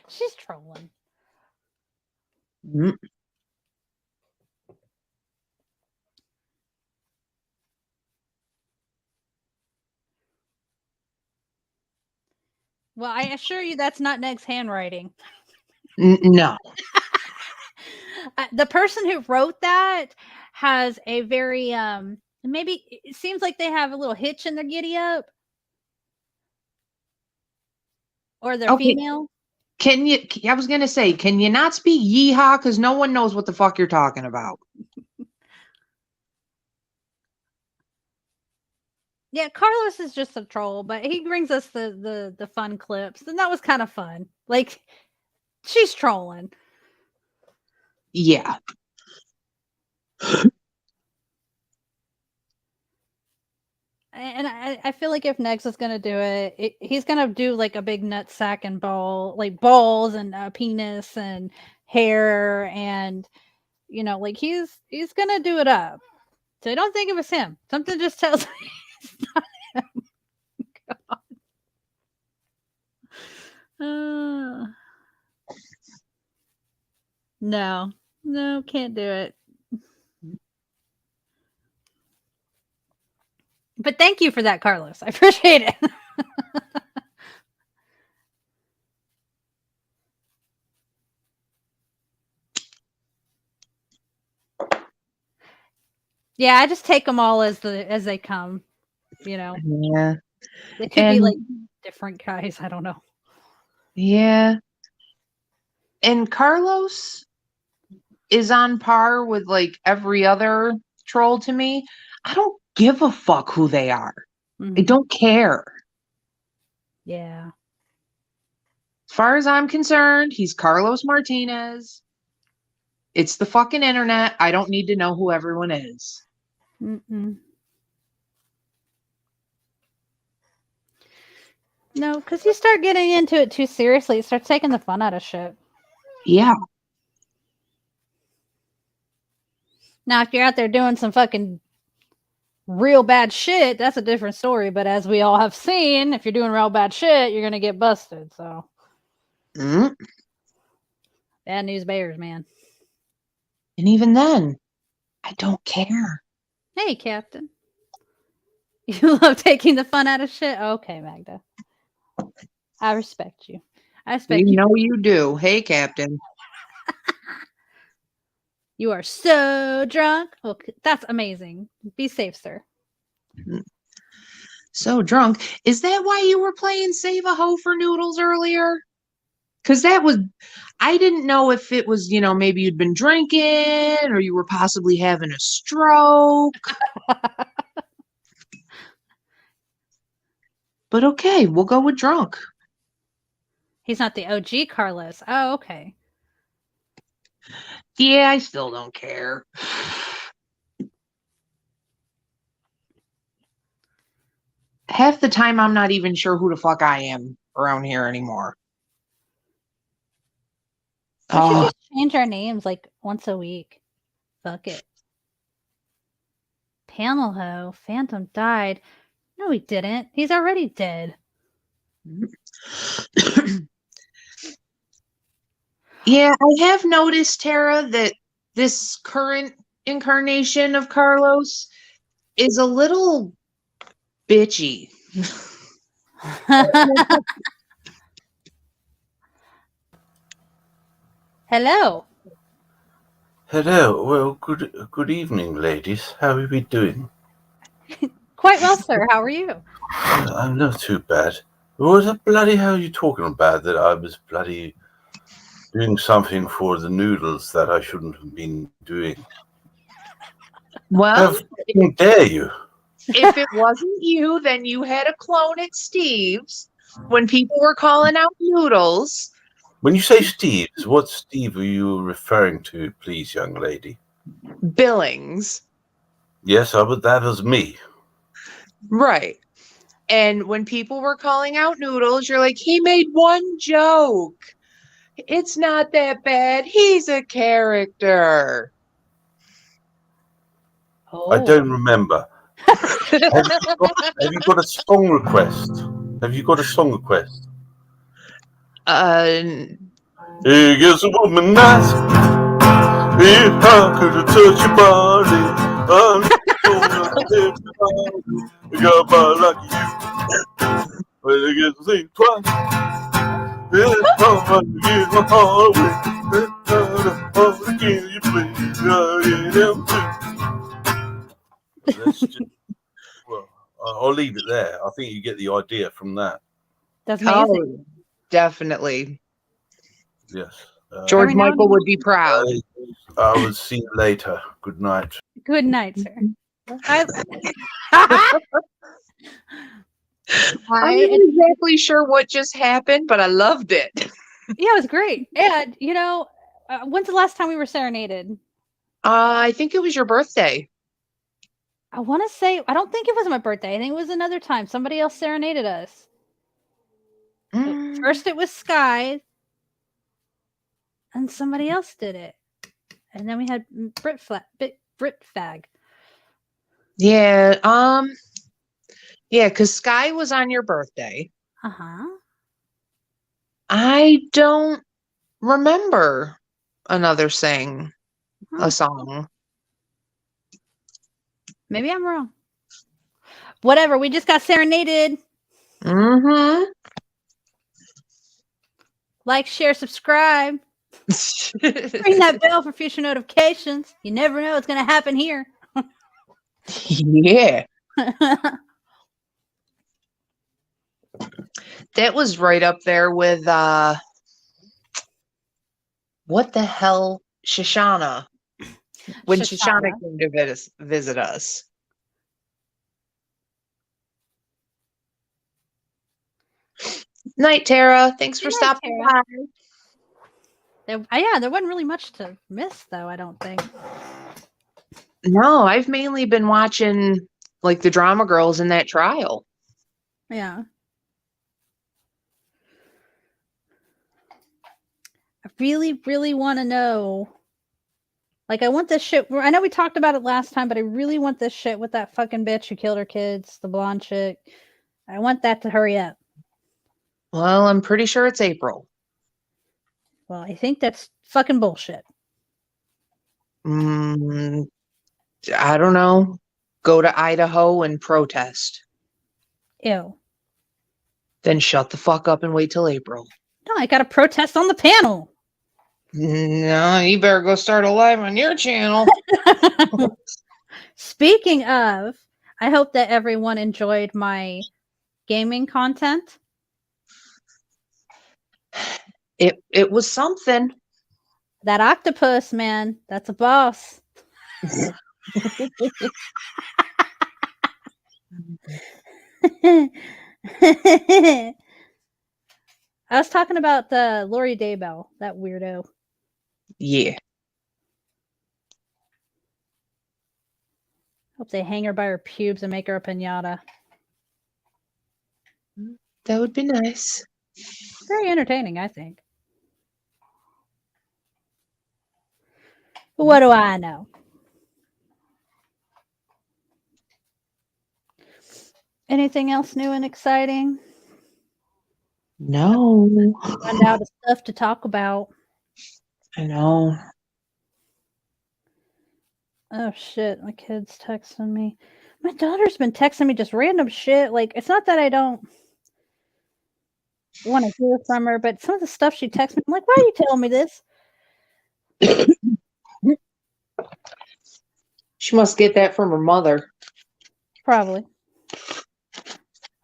She's trolling. Mm. Well, I assure you that's not Neg's handwriting. No. The person who wrote that has a very maybe it seems like they have a little hitch in their giddy up, or they're Okay. female. I was gonna say, can you not speak yeehaw? Because no one knows what the fuck you're talking about. Yeah, Carlos is just a troll, but he brings us the fun clips, and that was kind of fun. Like, she's trolling. Yeah. And I feel like if Negs is gonna do it, he's gonna do like a big nut sack and ball, like balls and a penis and hair, and like he's gonna do it up. So I don't think it was him. Something just tells me it's not him. No, can't do it. But thank you for that, Carlos. I appreciate it. Yeah, I just take them all as they come. Yeah. They could be like different guys. I don't know. Yeah. And Carlos is on par with like every other troll to me. I don't give a fuck who they are. I don't care. Yeah. As far as I'm concerned, he's Carlos Martinez. It's the fucking internet. I don't need to know who everyone is. No, because you start getting into it too seriously. It starts taking the fun out of shit. Yeah. Now, if you're out there doing some fucking real bad shit, that's a different story. But as we all have seen, if you're doing real bad shit, you're going to get busted. So, bad news bears, man. And even then, I don't care. Hey, Captain. You love taking the fun out of shit? Okay, Magda. I respect you. I respect you. You know you do. Hey, Captain. You are so drunk. Okay, that's amazing. Be safe, sir. So drunk. Is that why you were playing Save a Hoe for Noodles earlier? Because I didn't know if it was, maybe you'd been drinking or you were possibly having a stroke. But okay, we'll go with drunk. He's not the OG Carlos. Oh, okay. Yeah, I still don't care. Half the time, I'm not even sure who the fuck I am around here anymore. We should just change our names like once a week. Fuck it. Panel Ho, Phantom died. No, he didn't. He's already dead. Yeah, I have noticed, Tara, that this current incarnation of Carlos is a little bitchy. Hello. Hello. Well, good evening, ladies. How are we doing? Quite well, sir. How are you? I'm not too bad. What the bloody hell are you talking about? That I was bloody doing something for the noodles that I shouldn't have been doing. Well, how dare you? If it wasn't you, then you had a clone at Steve's when people were calling out noodles. When you say Steve's, what Steve are you referring to, please, young lady? Billings. Yes, that was me. Right. And when people were calling out noodles, you're like, he made one joke. It's not that bad. He's a character. Oh. I don't remember. Have you got a song request? Have you got a song request? Hey, guess a woman nice. Hey, how could I touch your body? I got body like you. Well, I guess I think twice. Yeah, I'm to get my heart away. Again, you please, That's just, well, I'll leave it there. I think you get the idea from that. That's amazing. Oh, definitely. Yes. George Michael would be proud. I will see you later. Good night. Good night, sir. I'm not exactly sure what just happened, but I loved it. Yeah, it was great. And, when's the last time we were serenaded? I think it was your birthday. I want to say, I don't think it was my birthday. I think it was another time. Somebody else serenaded us. First it was Sky, and somebody else did it. And then we had Brit Fag. Yeah, yeah, because Sky was on your birthday. Uh-huh. I don't remember another sing a song. Maybe I'm wrong. Whatever, we just got serenaded. Mm-hmm. Like, share, subscribe. Ring that bell for future notifications. You never know what's going to happen here. Yeah. That was right up there with what the hell, Shoshana. When Shoshana came to visit us. Night, Tara. Thanks for stopping by. There wasn't really much to miss, though, I don't think. No, I've mainly been watching like the Drama Girls in that trial. Yeah. I really, really want to know. Like, I want this shit. I know we talked about it last time, but I really want this shit with that fucking bitch who killed her kids, the blonde chick. I want that to hurry up. Well, I'm pretty sure it's April. Well, I think that's fucking bullshit. I don't know. Go to Idaho and protest. Ew. Then shut the fuck up and wait till April. No, I got to protest on the panel. No, you better go start a live on your channel. Speaking of, I hope that everyone enjoyed my gaming content. It was something. That octopus, man, that's a boss. I was talking about the Lori Daybell, that weirdo. Yeah. Hope they hang her by her pubes and make her a piñata. That would be nice. Very entertaining, I think. But what do I know? Anything else new and exciting? No. Run out of stuff to talk about. I know. Oh shit, my kid's texting me. My daughter's been texting me just random shit. Like, it's not that I don't want to hear from her, but some of the stuff she texts me, I'm like, why are you telling me this? She must get that from her mother. Probably.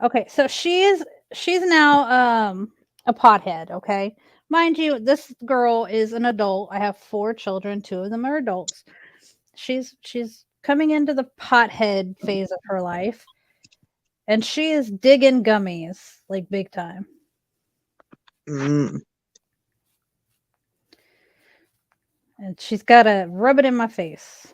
Okay, so she's now a pothead, okay? Mind you, this girl is an adult. I have 4 children, 2 of them are adults. She's coming into the pothead phase of her life, and she is digging gummies like big time. Mm. And she's got to rub it in my face.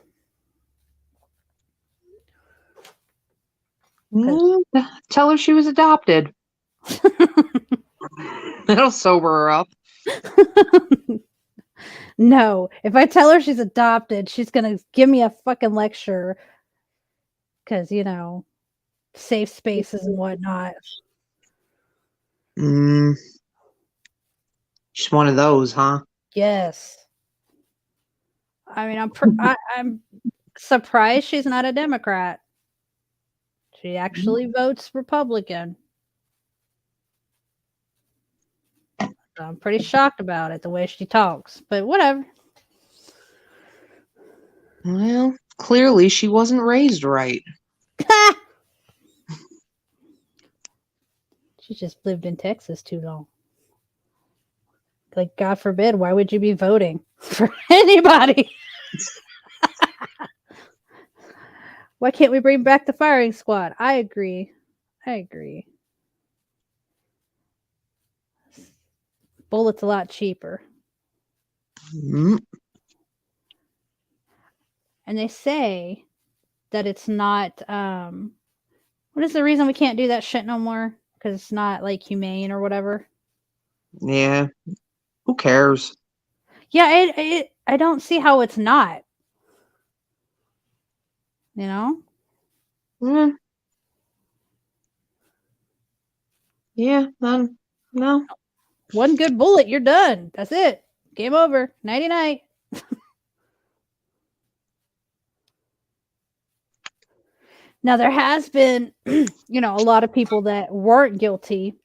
Tell her she was adopted. That'll sober her up. No, if I tell her she's adopted, she's going to give me a fucking lecture. Because, you know, safe spaces and whatnot. She's one of those, huh? Yes. I mean, I'm surprised she's not a Democrat. She actually votes Republican. So I'm pretty shocked about it, the way she talks. But whatever. Well, clearly she wasn't raised right. She just lived in Texas too long. Like, God forbid, why would you be voting for anybody? Why can't we bring back the firing squad? I agree. Bullets a lot cheaper. Mm. And they say that it's not. What is the reason we can't do that shit no more? Because it's not like humane or whatever. Yeah. Who cares? Yeah, I don't see how it's not. You know? Mm. Yeah, no. One good bullet, you're done. That's it. Game over. Nighty night. Now there has been, a lot of people that weren't guilty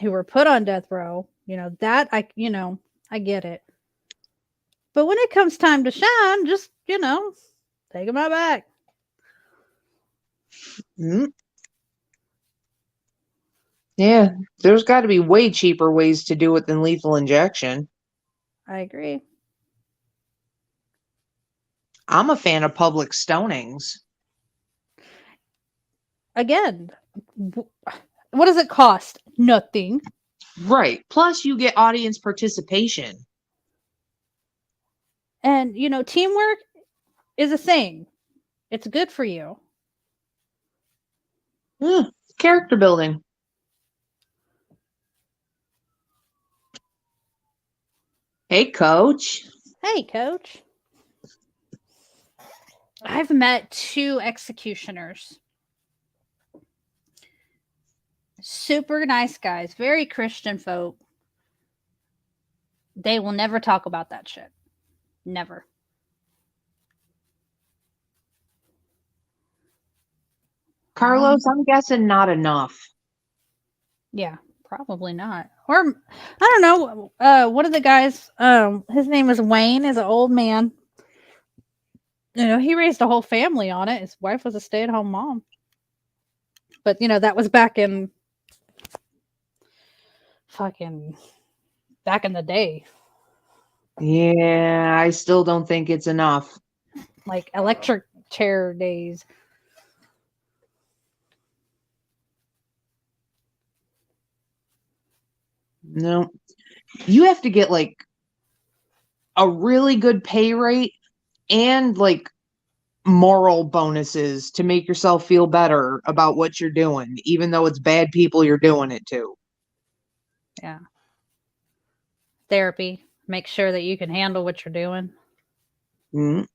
who were put on death row. That I get it. But when it comes time to shine, just, take them out back. Mm. Yeah, there's got to be way cheaper ways to do it than lethal injection. I agree. I'm a fan of public stonings. Again, what does it cost? Nothing. Right. Plus, you get audience participation. And, teamwork is a thing. It's good for you. Character building. Hey, coach. Hey, coach. I've met 2 executioners. Super nice guys, very Christian folk. They will never talk about that shit. Never. Carlos, I'm guessing not enough. Yeah, probably not. Or I don't know. One of the guys, his name is Wayne, is an old man. He raised a whole family on it. His wife was a stay-at-home mom. But that was back in the day. Yeah, I still don't think it's enough. Like electric chair days. No. You have to get like a really good pay rate and like moral bonuses to make yourself feel better about what you're doing, even though it's bad people you're doing it to. Yeah. Therapy. Make sure that you can handle what you're doing. Mm.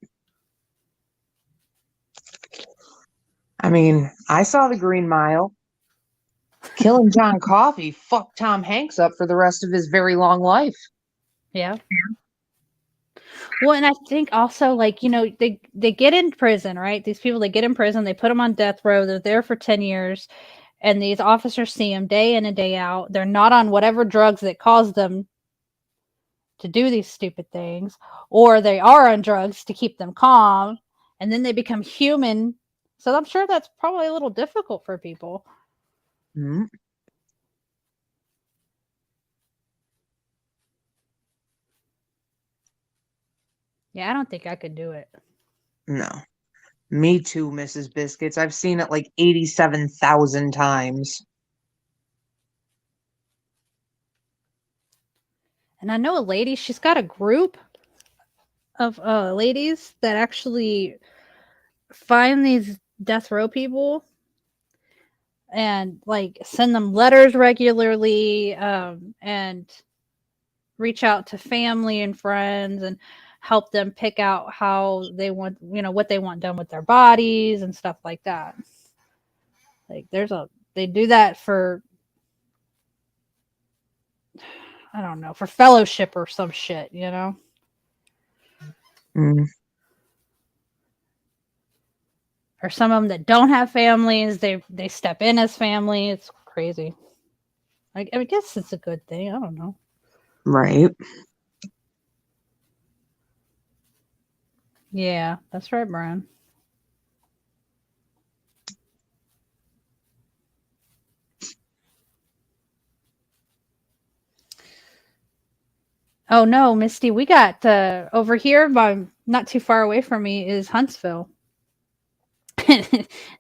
I mean, I saw The Green Mile. Killing John Coffey fucked Tom Hanks up for the rest of his very long life. Yeah. Well, and I think also, like, they get in prison, right? These people, they get in prison, they put them on death row, they're there for 10 years, and these officers see them day in and day out. They're not on whatever drugs that cause them to do these stupid things, or they are on drugs to keep them calm, and then they become human. So I'm sure that's probably a little difficult for people. Mm. Yeah, I don't think I could do it. No. Me too, Mrs. Biscuits. I've seen it like 87,000 times. And I know a lady, she's got a group of ladies that actually find these death row people and like send them letters regularly, and reach out to family and friends and help them pick out how they want, what they want done with their bodies and stuff like that. Like they do that for, I don't know, for fellowship or some shit, Mm. Or some of them that don't have families, they step in as family. It's crazy. I guess it's a good thing. I don't know. Right. Yeah, that's right, Brian. Oh no, Misty, we got over here, by not too far away from me, is Huntsville.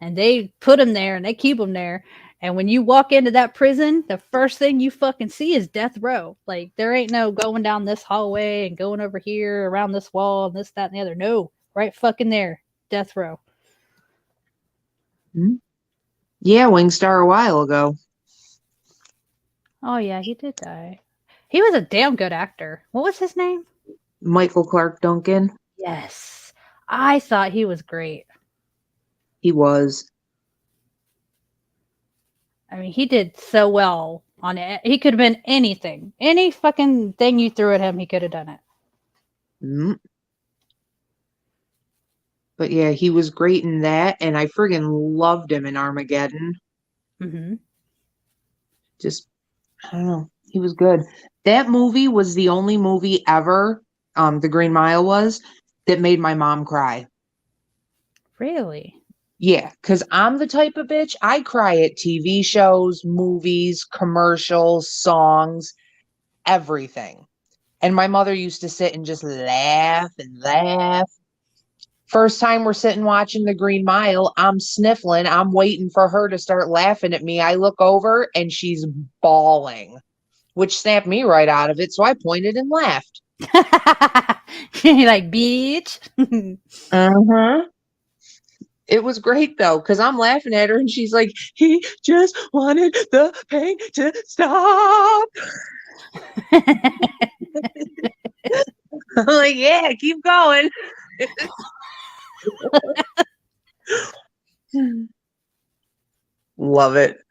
And they put them there and they keep them there. And when you walk into that prison, the first thing you fucking see is death row. Like, there ain't no going down this hallway and going over here around this wall and this, that, and the other. No, right fucking there, death row. Yeah, Wingstar a while ago. Oh yeah, he did die. He was a damn good actor. What was his name? Michael Clark Duncan. Yes. I thought he was great. He was. I mean, he did so well on it. He could have been anything. Any fucking thing you threw at him, he could have done it. Mm. But yeah, he was great in that, and I friggin' loved him in Armageddon. Mm-hmm. Just, I don't know, he was good. That movie was the only movie ever, The Green Mile was, that made my mom cry. Really? Yeah, because I'm the type of bitch, I cry at TV shows, movies, commercials, songs, everything. And my mother used to sit and just laugh and laugh. First time we're sitting watching The Green Mile, I'm sniffling. I'm waiting for her to start laughing at me. I look over and she's bawling, which snapped me right out of it. So I pointed and laughed. You're like, bitch. Uh-huh. It was great though, because I'm laughing at her and she's like, he just wanted the pain to stop. I'm like, yeah, keep going. Love it.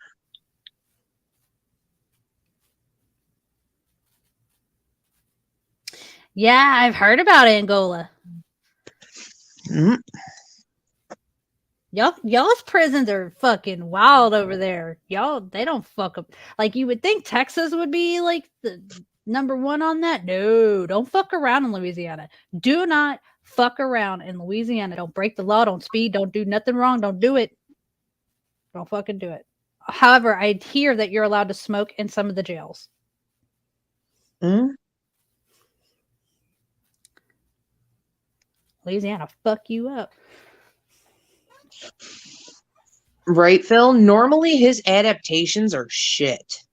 Yeah, I've heard about Angola. Mm. Y'all's prisons are fucking wild over there. Y'all, they don't fuck up. Like, you would think Texas would be like the number one on that. No, don't fuck around in Louisiana. Do not fuck around in Louisiana. Don't break the law. Don't speed. Don't do nothing wrong. Don't do it. Don't fucking do it. However, I hear that you're allowed to smoke in some of the jails. Mm. Louisiana, fuck you up. Right, Phil? Normally his adaptations are shit.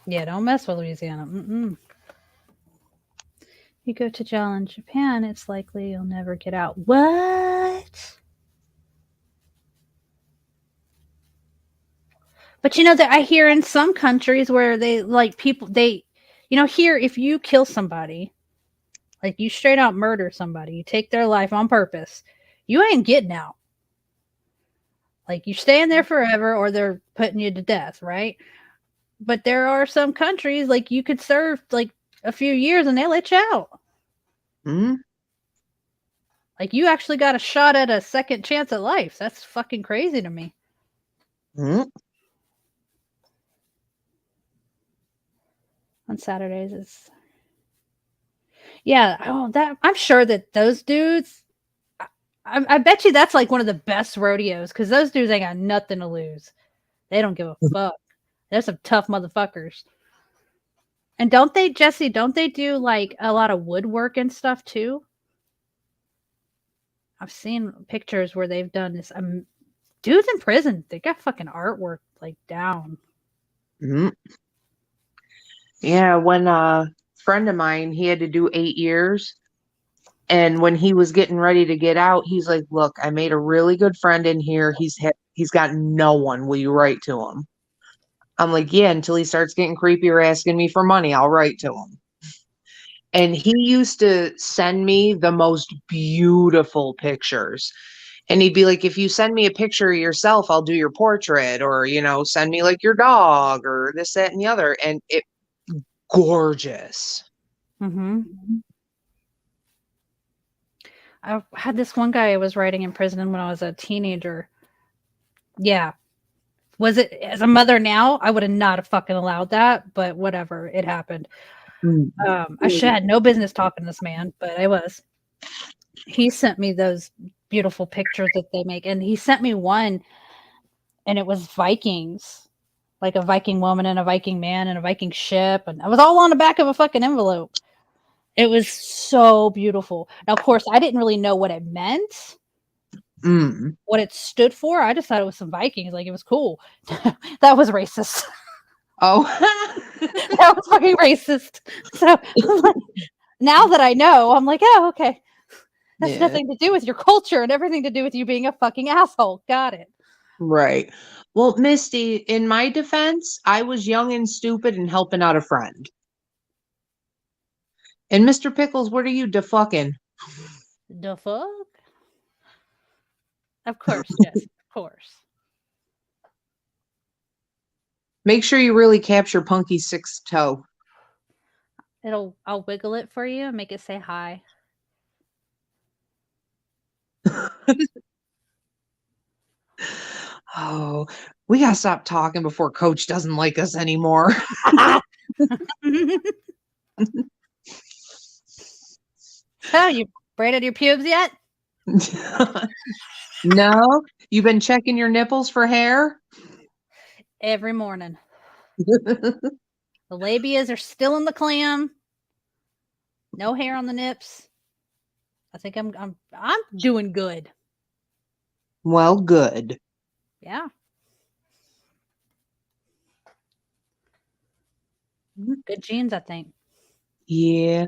Yeah, don't mess with Louisiana. Mm-mm. You go to jail in Japan, it's likely you'll never get out. What? But you know that I hear in some countries where they like people here if you kill somebody, like you straight out murder somebody, you take their life on purpose, you ain't getting out. Like you're staying there forever or they're putting you to death, right? But there are some countries like you could serve like a few years and they let you out. Mm. Like you actually got a shot at a second chance at life. That's fucking crazy to me. Mm. On Saturdays is that I'm sure that those dudes I bet you that's like one of the best rodeos because those dudes ain't got nothing to lose. They don't give a fuck. They're some tough motherfuckers. And don't they do like a lot of woodwork and stuff too? I've seen pictures where they've done this. Dudes in prison, they got fucking artwork like down. Mm. Yeah, when a friend of mine, he had to do 8 years. And when he was getting ready to get out, he's like, look, I made a really good friend in here. He's got no one. Will you write to him? I'm like, yeah, until he starts getting creepy or asking me for money, I'll write to him. And he used to send me the most beautiful pictures. And he'd be like, if you send me a picture of yourself, I'll do your portrait, or, send me like your dog or this, that, and the other. And it gorgeous. Mm-hmm. I had this one guy I was writing in prison when I was a teenager. Yeah. Was it as a mother now? I would have not have fucking allowed that, but whatever. It happened. I should have had no business talking to this man, but I was. He sent me those beautiful pictures that they make. And he sent me one and it was Vikings. Like a Viking woman and a Viking man and a Viking ship. And it was all on the back of a fucking envelope. It was so beautiful. Now, of course, I didn't really know what it meant, what it stood for. I just thought it was some Vikings. Like, it was cool. That was racist. Oh. That was fucking racist. So, Now that I know, I'm like, oh, okay. That's Yeah. nothing to do with your culture and everything to do with you being a fucking asshole. Got it. Right. Well, Misty, in my defense, I was young and stupid and helping out a friend. And Mr. Pickles, what are you defucking? The fuck? Of course, yes, of course. Make sure you really capture Punky's sixth toe. I'll wiggle it for you and make it say hi. Oh, we gotta stop talking before Coach doesn't like us anymore. So, you braided your pubes yet? No? You've been checking your nipples for hair? Every morning. The labias are still in the clam. No hair on the nips. I think I'm doing good. Well, good. Yeah. Good genes, I think. Yeah.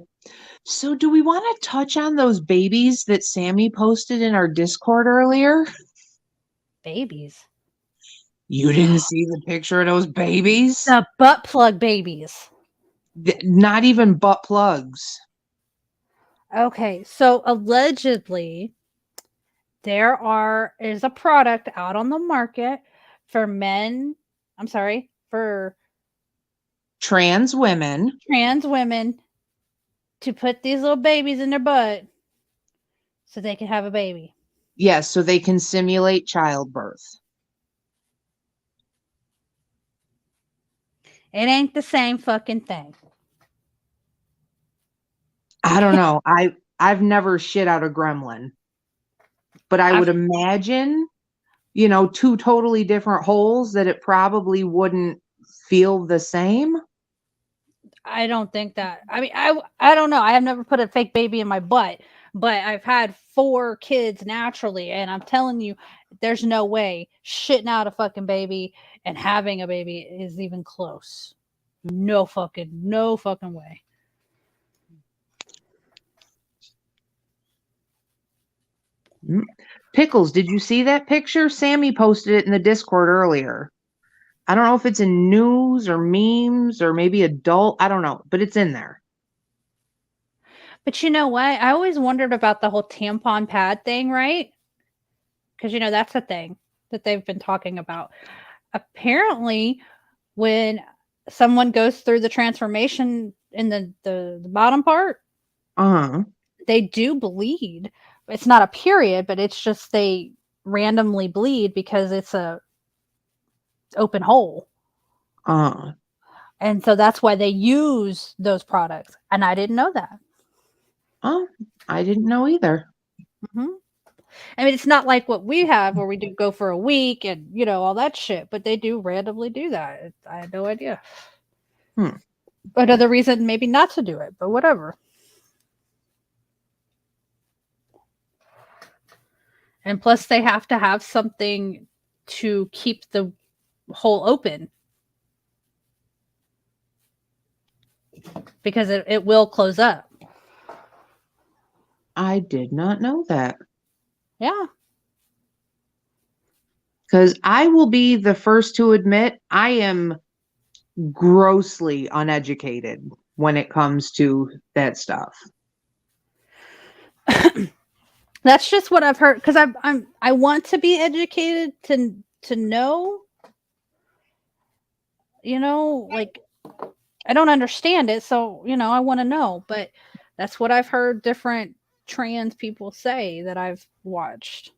So do we want to touch on those babies that Sammy posted in our Discord earlier? Babies. You didn't see the picture of those babies? The butt plug babies. Not even butt plugs. Okay, so allegedly there is a product out on the market for for Trans women. trans women to put these little babies in their butt so they can have a baby. Yes, so they can simulate childbirth. It ain't the same fucking thing. I don't know. I've never shit out a gremlin. But I would imagine, two totally different holes that it probably wouldn't feel the same. I don't think that. I mean, I don't know. I have never put a fake baby in my butt, but I've had 4 kids naturally, and I'm telling you, there's no way shitting out a fucking baby and having a baby is even close. No fucking way. Pickles, did you see that picture? Sammy posted it in the Discord earlier. I don't know if it's in news or memes or maybe adult. I don't know, but it's in there. But you know what? I always wondered about the whole tampon pad thing, right? Because, that's a thing that they've been talking about. Apparently, when someone goes through the transformation in the bottom part, they do bleed. It's not a period, but it's just they randomly bleed because it's a open hole. And so that's why they use those products. And I didn't know that. Oh, I didn't know either. Mm-hmm. I mean, it's not like what we have where we do go for a week and, all that shit, but they do randomly do that. I had no idea. Another reason maybe not to do it, but whatever. And plus they have to have something to keep the hole open. Because it will close up. I did not know that. Yeah. Because I will be the first to admit I am grossly uneducated when it comes to that stuff. That's just what I've heard. Because I want to be educated to know. Like I don't understand it, so I want to know. But that's what I've heard different trans people say that I've watched.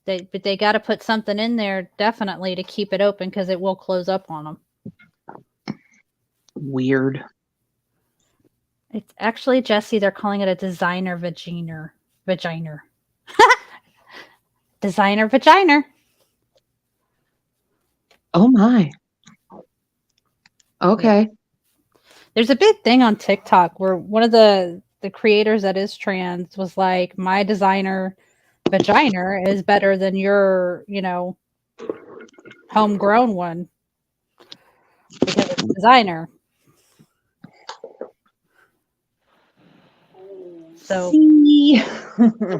They got to put something in there definitely to keep it open because it will close up on them. Weird. It's actually, Jesse, they're calling it a designer vagina. Designer vagina. Oh my. Okay. Yeah. There's a big thing on TikTok where one of the creators that is trans was like, my designer vagina is better than your, homegrown one. because it's designer. So See?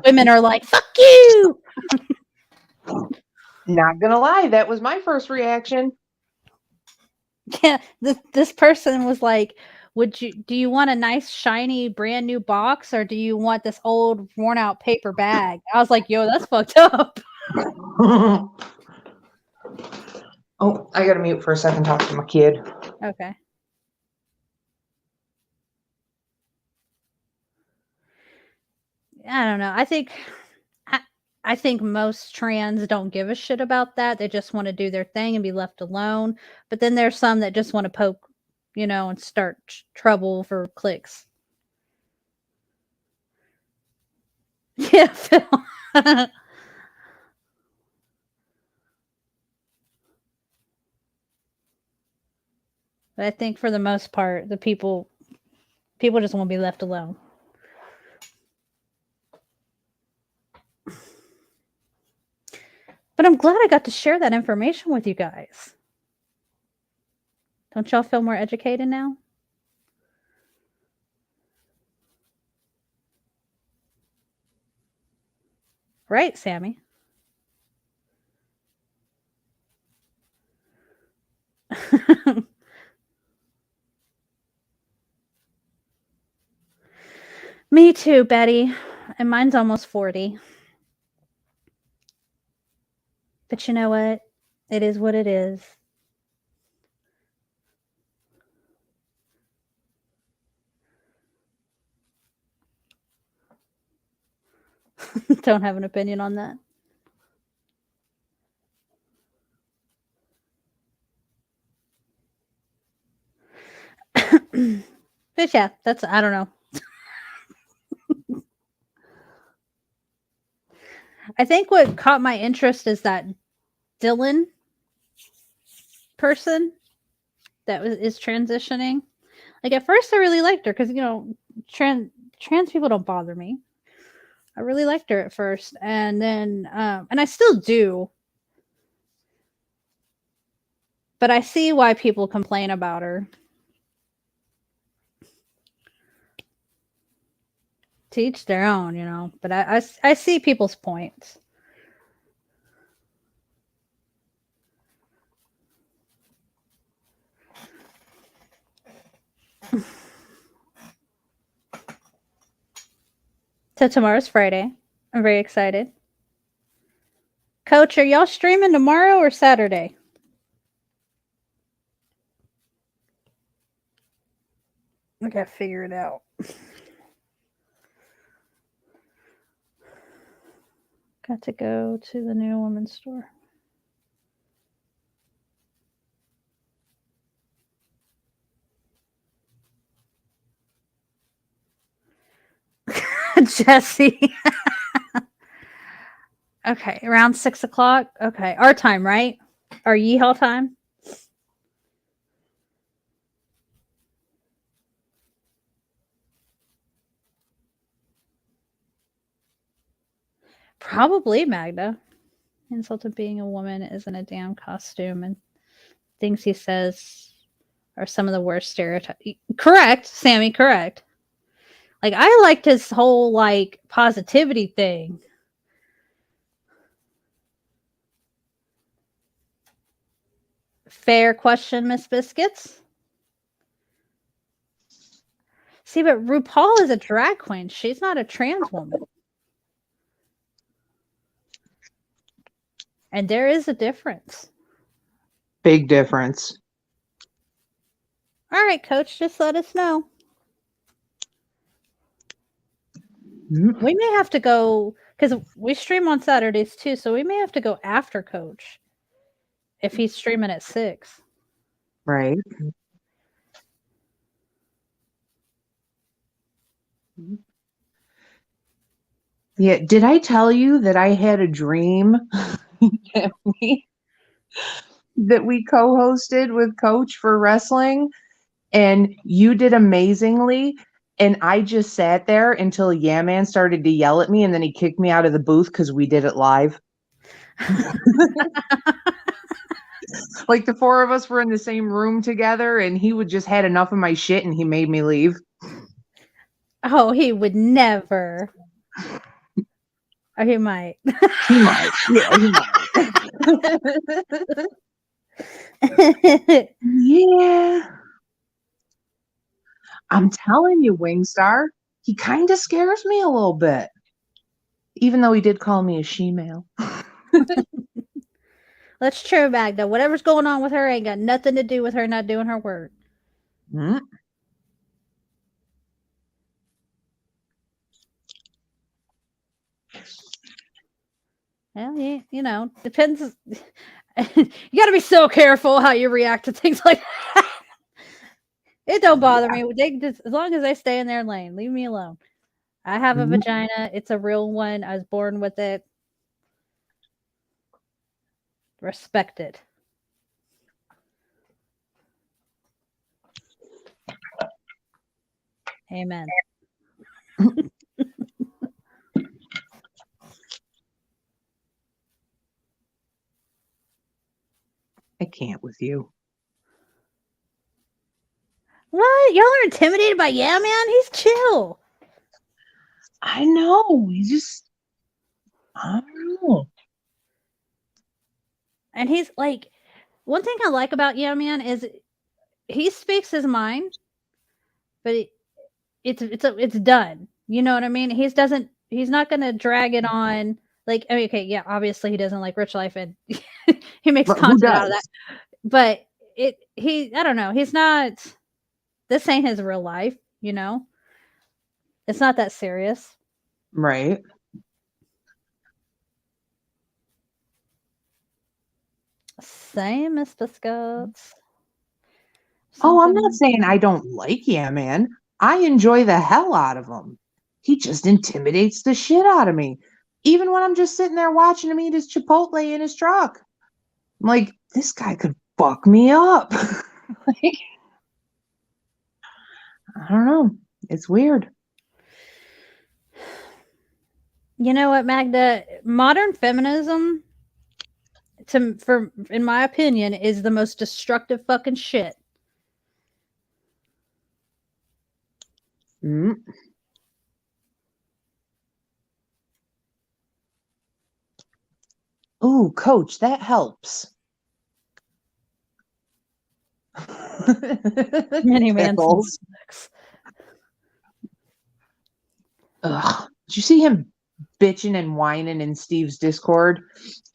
women are like, "Fuck you." Not gonna lie, that was my first reaction. Yeah, this person was like, do you want a nice shiny brand new box, or do you want this old worn out paper bag? I was like, yo, that's fucked up. Oh, I gotta mute for a second, talk to my kid. Okay. I don't know. I think most trans don't give a shit about that. They just want to do their thing and be left alone. But then there's some that just want to poke, and start trouble for clicks. Yeah, Phil. But I think for the most part, the people just want to be left alone. But I'm glad I got to share that information with you guys. Don't y'all feel more educated now? Right, Sammy? Me too, Betty. And mine's almost 40. But you know what? It is what it is. Don't have an opinion on that. But yeah, I don't know. I think what caught my interest is that Dylan person that is transitioning. Like at first I really liked her because trans people don't bother me. I really liked her at first, and then and I still do. But I see why people complain about her. To each their own, but I see people's points. So tomorrow's Friday. I'm very excited. Coach, are y'all streaming tomorrow or Saturday? I gotta figure it out. Got to go to the new women's store. Jesse. Okay, around 6 o'clock. Okay, our time, right? Our yeehaw time. Probably Magda. Insult of being a woman isn't a damn costume, and things he says are some of the worst stereotypes. Correct, Sammy, correct. Like, I liked his whole, positivity thing. Fair question, Miss Biscuits. See, but RuPaul is a drag queen. She's not a trans woman. And there is a difference. Big difference. All right, Coach, just let us know. Mm-hmm. We may have to go, because we stream on Saturdays too, so we may have to go after Coach if he's streaming at 6. Right. Yeah. Did I tell you that I had a dream that we co-hosted with Coach for wrestling, and you did amazingly, and I just sat there until Yeah Man started to yell at me, and then he kicked me out of the booth because we did it live. Like the four of us were in the same room together, and he would just had enough of my shit, and he made me leave. Oh, he would never. Or he might. He might. Yeah, he might. Yeah. I'm telling you, Wingstar, he kind of scares me a little bit. Even though he did call me a she-male. That's true, Magda. Whatever's going on with her ain't got nothing to do with her not doing her work. Mm. Well, you know, depends. You got to be so careful how you react to things like that. It don't bother me. They just, as long as they stay in their lane, leave me alone. I have a vagina. It's a real one. I was born with it. Respect it. Amen. I can't with you. What? Y'all are intimidated by Yeah Man? He's chill. I know. He just, I don't know. And he's like, one thing I like about Yeah Man is he speaks his mind, but it's done. You know what I mean? He's not gonna drag it on. Like, I mean, okay, yeah, obviously he doesn't like Rich Life, and he makes But who content out of does? that. But I don't know. He's not. This ain't his real life. You know, it's not that serious. Right. Same as biscuits. Oh, I'm not saying I don't like Yeah Man. I enjoy the hell out of him. He just intimidates the shit out of me. Even when I'm just sitting there watching him eat his Chipotle in his truck. I'm like, this guy could fuck me up. Like, I don't know. It's weird. You know what, Magda? Modern feminism, in my opinion, is the most destructive fucking shit. Mm. Ooh, coach, that helps. Many man Pickles. Ugh. Did you see him bitching and whining in Steve's Discord?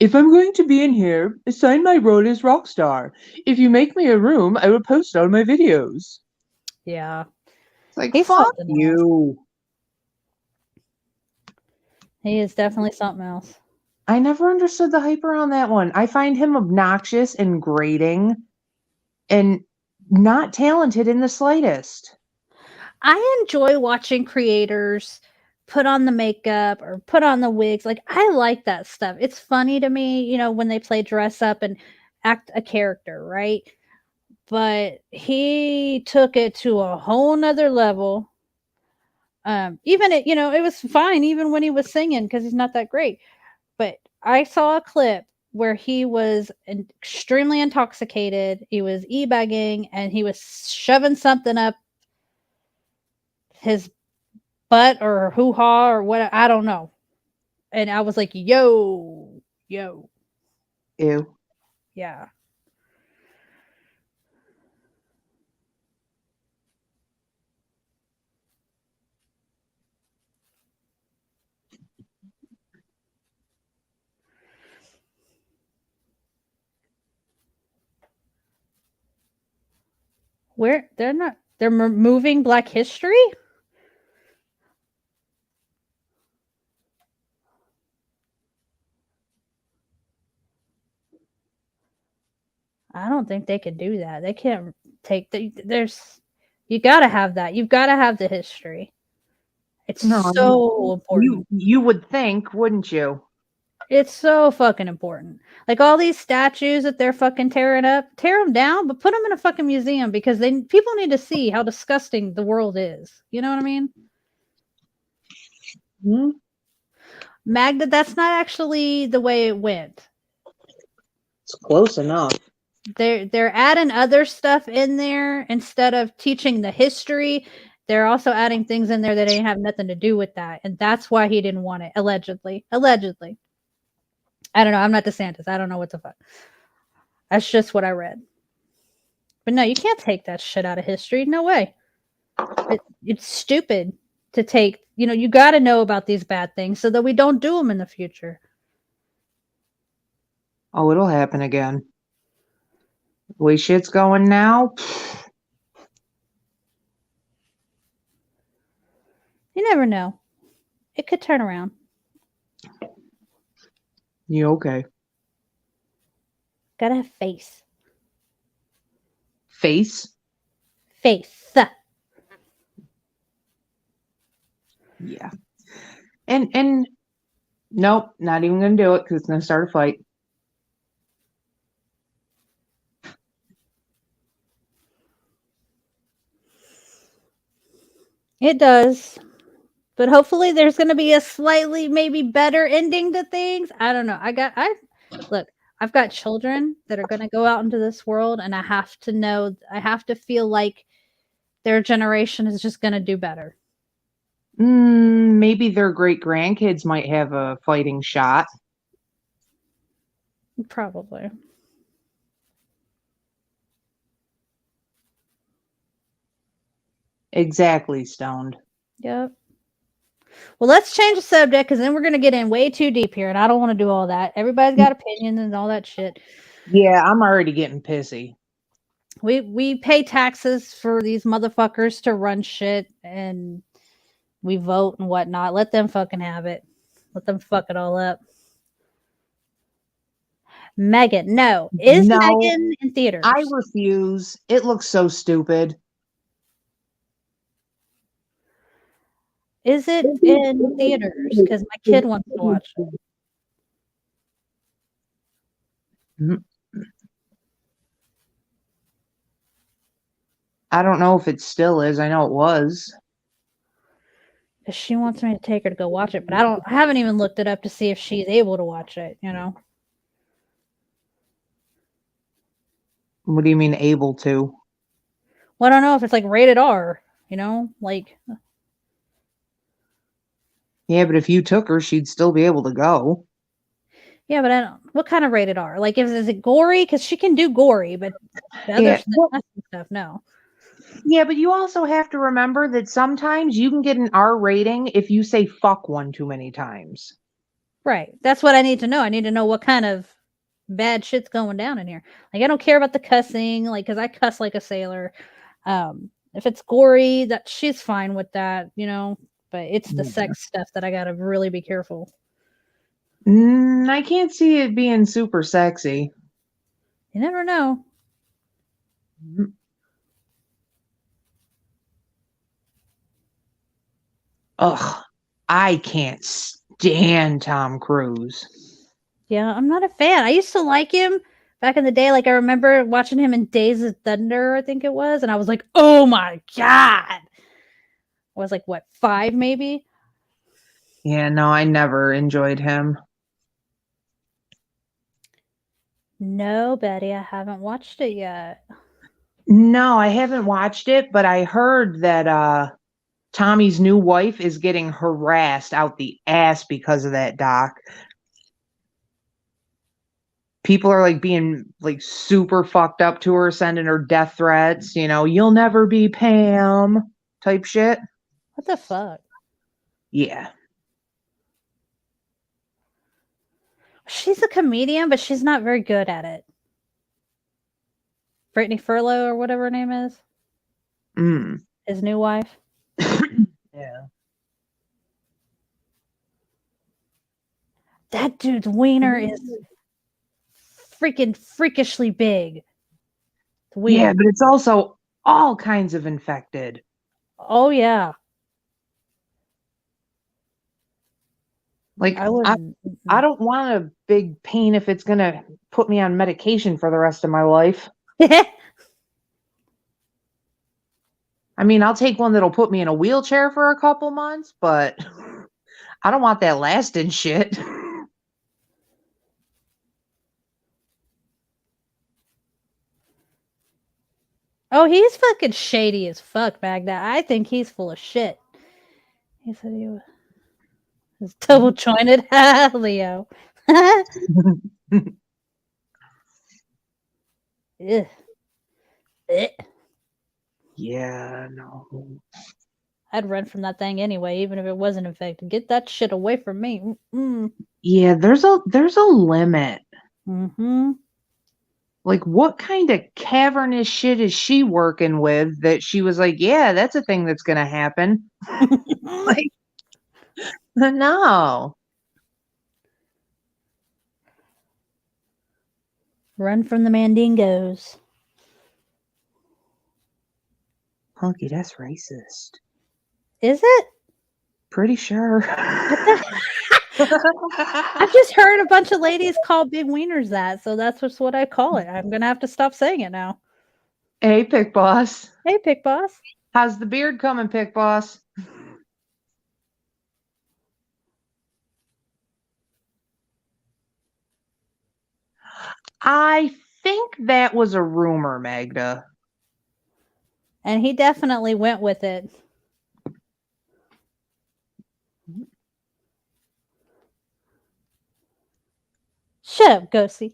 If I'm going to be in here, assign my role as Rockstar. If you make me a room, I will post all my videos. Yeah. It's like, He's fuck something you. He is definitely something else. I never understood the hype around that one. I find him obnoxious and grating and not talented in the slightest. I enjoy watching creators put on the makeup or put on the wigs. Like, I like that stuff. It's funny to me, you know, when they play dress up and act a character, right? But he took it to a whole nother level. Even it, you know, it was fine even when he was singing because he's not that great. But I saw a clip where he was extremely intoxicated. He was e-bagging and he was shoving something up his butt or hoo-ha or what, I don't know. And I was like, yo. Ew. Yeah. Where they're removing Black History? I don't think they can do that. They can't take there's you got to have that. You've got to have the history. It's so important. You would think, wouldn't you? It's so fucking important. Like all these statues that they're fucking tearing up, tear them down, but put them in a fucking museum because people need to see how disgusting the world is. You know what I mean? Mm-hmm. Magda, that's not actually the way it went. It's close enough. they're adding other stuff in there instead of teaching the history. They're also adding things in there that ain't have nothing to do with that, and that's why he didn't want it. Allegedly. I don't know. I'm not DeSantis. I don't know what the fuck. That's just what I read. But no, you can't take that shit out of history. No way. It's stupid to take. You got to know about these bad things so that we don't do them in the future. Oh, it'll happen again. The way shit's going now. You never know. It could turn around. You okay? Gotta have face. Face? Face. Yeah. And nope, not even gonna do it because it's gonna start a fight. It does. But hopefully there's going to be a slightly maybe better ending to things. I don't know. I've got children that are going to go out into this world, and I have to feel like their generation is just going to do better. Maybe their great grandkids might have a fighting shot. Probably. Exactly, stoned. Yep. Well, let's change the subject because then we're going to get in way too deep here, and I don't want to do all that. Everybody's got opinions and all that shit. Yeah, I'm already getting pissy. We pay taxes for these motherfuckers to run shit, and we vote and whatnot. Let them fucking have it. Let them fuck it all up. Megan, no. Is No, Megan in theaters? I refuse. It looks so stupid. Is it in theaters? Because my kid wants to watch it. I don't know if it still is. I know it was. She wants me to take her to go watch it, but I haven't even looked it up to see if she's able to watch it, What do you mean able to? Well, I don't know if it's like rated R, like. Yeah, but if you took her, she'd still be able to go. Yeah, but I don't. What kind of rated R? Like, is it gory? Because she can do gory, but the other stuff, no. Yeah, but you also have to remember that sometimes you can get an R rating if you say fuck one too many times. Right. That's what I need to know. I need to know what kind of bad shit's going down in here. Like, I don't care about the cussing, like, because I cuss like a sailor. If it's gory, that she's fine with that, but it's the sex stuff that I gotta really be careful. I can't see it being super sexy. You never know. Ugh, I can't stand Tom Cruise. Yeah, I'm not a fan. I used to like him back in the day. Like, I remember watching him in Days of Thunder, I think it was, and I was like, oh my God. I was like, what, 5 maybe? Yeah, no, I never enjoyed him. No, Betty, I haven't watched it yet. No, I haven't watched it, but I heard that Tommy's new wife is getting harassed out the ass because of that doc. People are like being like super fucked up to her, sending her death threats, you'll never be Pam type shit. What the fuck? Yeah. She's a comedian, but she's not very good at it. Brittany Furlow or whatever her name is. His new wife. Yeah. That dude's wiener is freaking freakishly big. It's weird. Yeah, but it's also all kinds of infected. Oh yeah. Like, I don't want a big pain if it's going to put me on medication for the rest of my life. I mean, I'll take one that'll put me in a wheelchair for a couple months, but I don't want that lasting shit. Oh, he's fucking shady as fuck, Magda. I think he's full of shit. He said he was double jointed. Leo. Ugh. Ugh. Yeah, no. I'd run from that thing anyway, even if it wasn't infected. Get that shit away from me. Mm-mm. Yeah, there's a limit. Mm-hmm. Like, what kind of cavernous shit is she working with that she was like, yeah, that's a thing that's gonna happen? Like, no. Run from the Mandingos. Punky, that's racist. Is it? Pretty sure. I've just heard a bunch of ladies call big wieners that, so that's just what I call it. I'm gonna have to stop saying it now. Hey, Pick Boss. Hey, Pick Boss. How's the beard coming, Pick Boss? I think that was a rumor, Magda. And he definitely went with it. Shut up, Ghosty.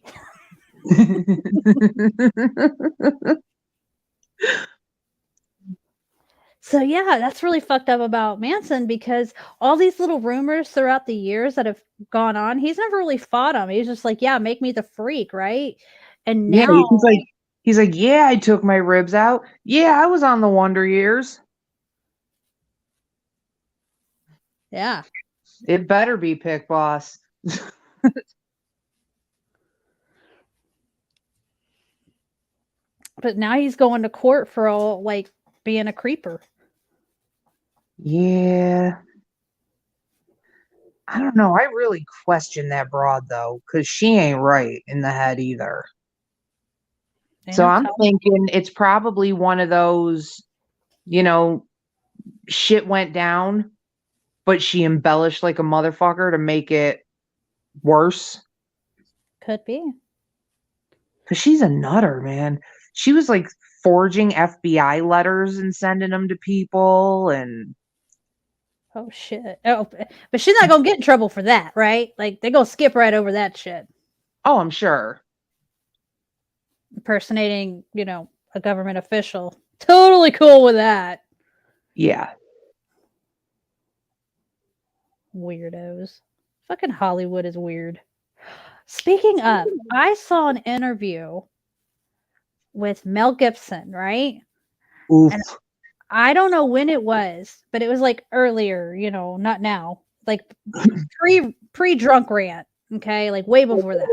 So yeah, that's really fucked up about Manson because all these little rumors throughout the years that have gone on, he's never really fought them. He's just like, yeah, make me the freak, right? And Yeah, now, he's like, yeah, I took my ribs out. Yeah, I was on the Wonder Years. yeah. It better be, Pick Boss. But now he's going to court for all like being a creeper. Yeah. I don't know. I really question that broad though, because she ain't right in the head either. Ain't So no I'm telling. thinking it's probably one of those, you know, shit went down, but she embellished like a motherfucker to make it worse. Could be. Because she's a nutter, man. She was like forging FBI letters and sending them to people. And Oh shit. Oh, but she's not gonna get in trouble for that, right? Like they're gonna skip right over that shit. oh, I'm sure. Impersonating, a government official. Totally cool with that. Yeah. Weirdos. Fucking Hollywood is weird. Speaking of, I saw an interview with Mel Gibson, right? Oof. And I don't know when it was, but it was like earlier, not now. Like pre drunk rant, okay? Like way before that.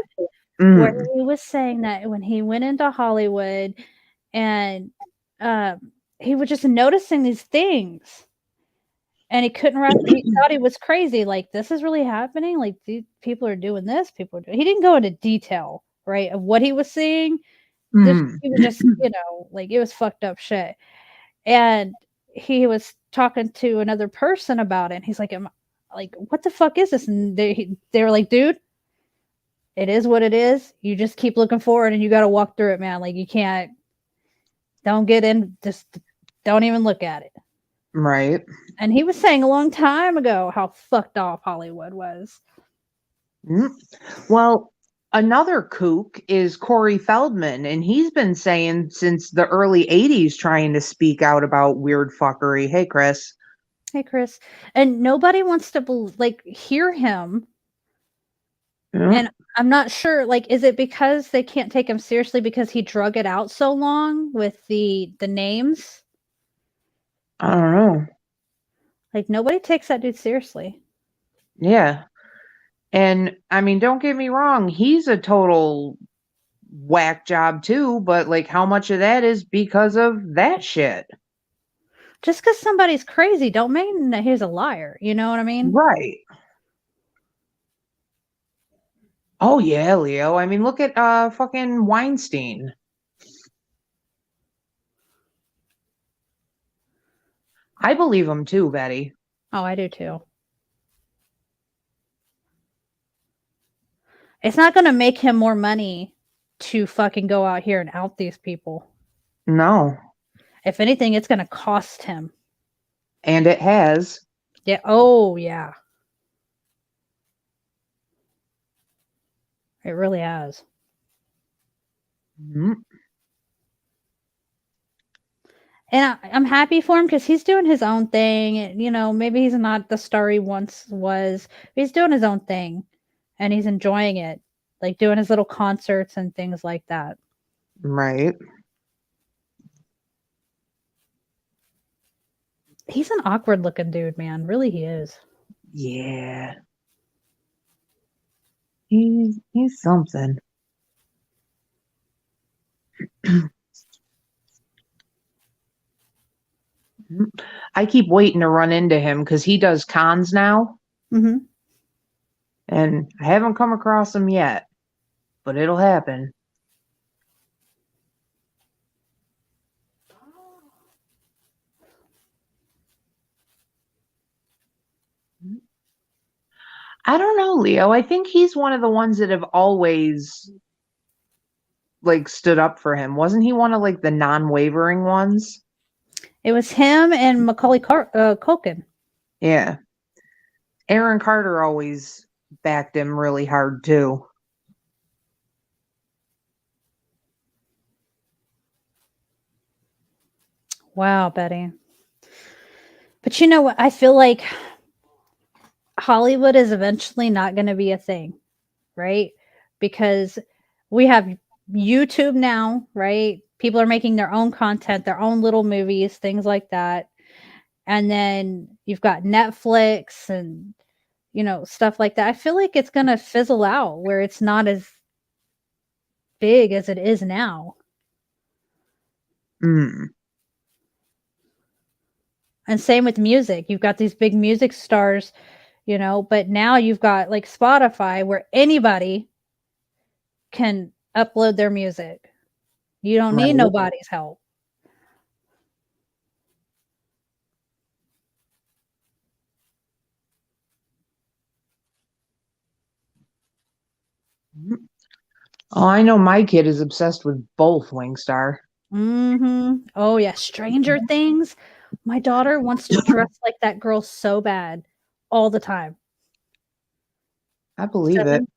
Where he was saying that when he went into Hollywood and he was just noticing these things and he couldn't wrap he thought he was crazy, like this is really happening, like these people are doing this, he didn't go into detail, right, of what he was seeing. He was just like it was fucked up shit. And he was talking to another person about it and he's like, like what the fuck is this? And they were like, dude, it is what it is. You just keep looking forward and you got to walk through it, man. Like you can't, don't get in, just don't even look at it. Right. And he was saying a long time ago how fucked off Hollywood was. Well, another kook is Corey Feldman, and he's been saying since the early 80s trying to speak out about weird fuckery. Hey, Chris. Hey, Chris. And nobody wants to hear him. Yeah. And I'm not sure, is it because they can't take him seriously because he drug it out so long with the names? I don't know. Like nobody takes that dude seriously. Yeah. And I mean, don't get me wrong, he's a total whack job too, but like how much of that is because of that shit? Just because somebody's crazy don't mean that he's a liar. You know what I mean? Right. Oh yeah, Leo. I mean, look at fucking Weinstein. I believe him too, Betty. Oh, I do too. It's not going to make him more money to fucking go out here and out these people. No. If anything, it's going to cost him. And it has. Yeah. Oh, yeah. It really has. Mhm. And I'm happy for him because he's doing his own thing. And, you know, maybe he's not the star he once was. But he's doing his own thing, and he's enjoying it, like doing his little concerts and things like that. Right. He's an awkward looking dude, man. Really, he is. Yeah. He's something. I keep waiting to run into him because he does cons now, Mm-hmm. and I haven't come across him yet, but it'll happen. I don't know, Leo. I think he's one of the ones that have always like stood up for him. Wasn't he one of like the non-wavering ones? It was him and Macaulay Culkin. Yeah. Aaron Carter always backed him really hard too. Wow, Betty. But you know what? I feel like Hollywood is eventually not going to be a thing, right? Because we have YouTube now, right? People are making their own content, their own little movies, things like that. And then you've got Netflix and, you know, stuff like that. I feel like it's going to fizzle out where it's not as big as it is now. Mm. And same with music. You've got these big music stars, you know, but now you've got like Spotify where anybody can upload their music. You don't need Right. nobody's help. Oh, I know my kid is obsessed with both Wingstar. Mm-hmm. Oh yeah, Stranger Things. My daughter wants to dress like that girl so bad all the time. I believe it. 7?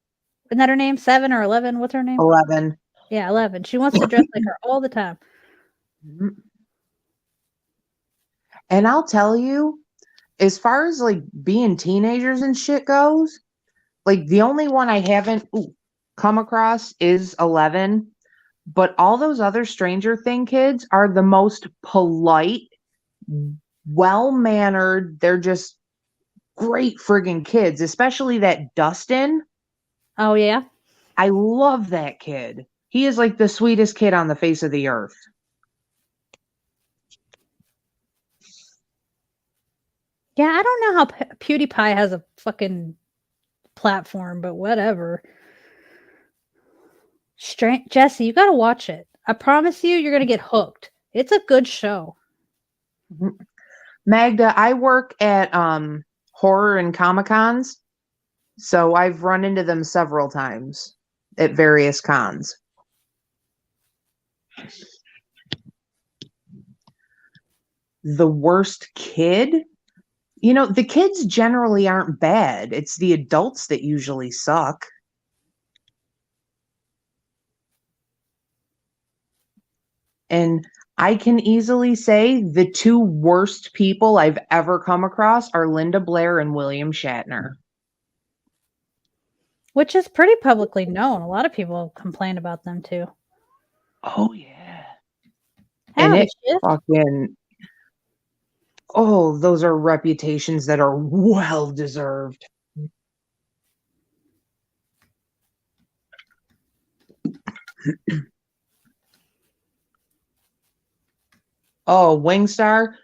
Isn't that her name? 7 or 11? What's her name? 11. Yeah, 11. She wants to dress like her all the time. Mhm. And I'll tell you, as far as like being teenagers and shit goes, like the only one I haven't come across is 11, but all those other Stranger Thing kids are the most polite, well-mannered. They're just great friggin' kids, especially that Dustin. Oh yeah. I love that kid. He is like the sweetest kid on the face of the earth. Yeah, I don't know how PewDiePie has a fucking platform, but whatever. Jesse, you gotta watch it. I promise you, you're gonna get hooked. It's a good show. Magda, I work at horror and Comic Cons, so I've run into them several times at various cons. The worst kid? You know, the kids generally aren't bad. It's the adults that usually suck. And I can easily say the two worst people I've ever come across are Linda Blair and William Shatner. Which is pretty publicly known. A lot of people complain about them too. Oh, yeah. Howdy, And it Shift. fucking, oh, those are reputations that are well deserved. Oh, Wingstar,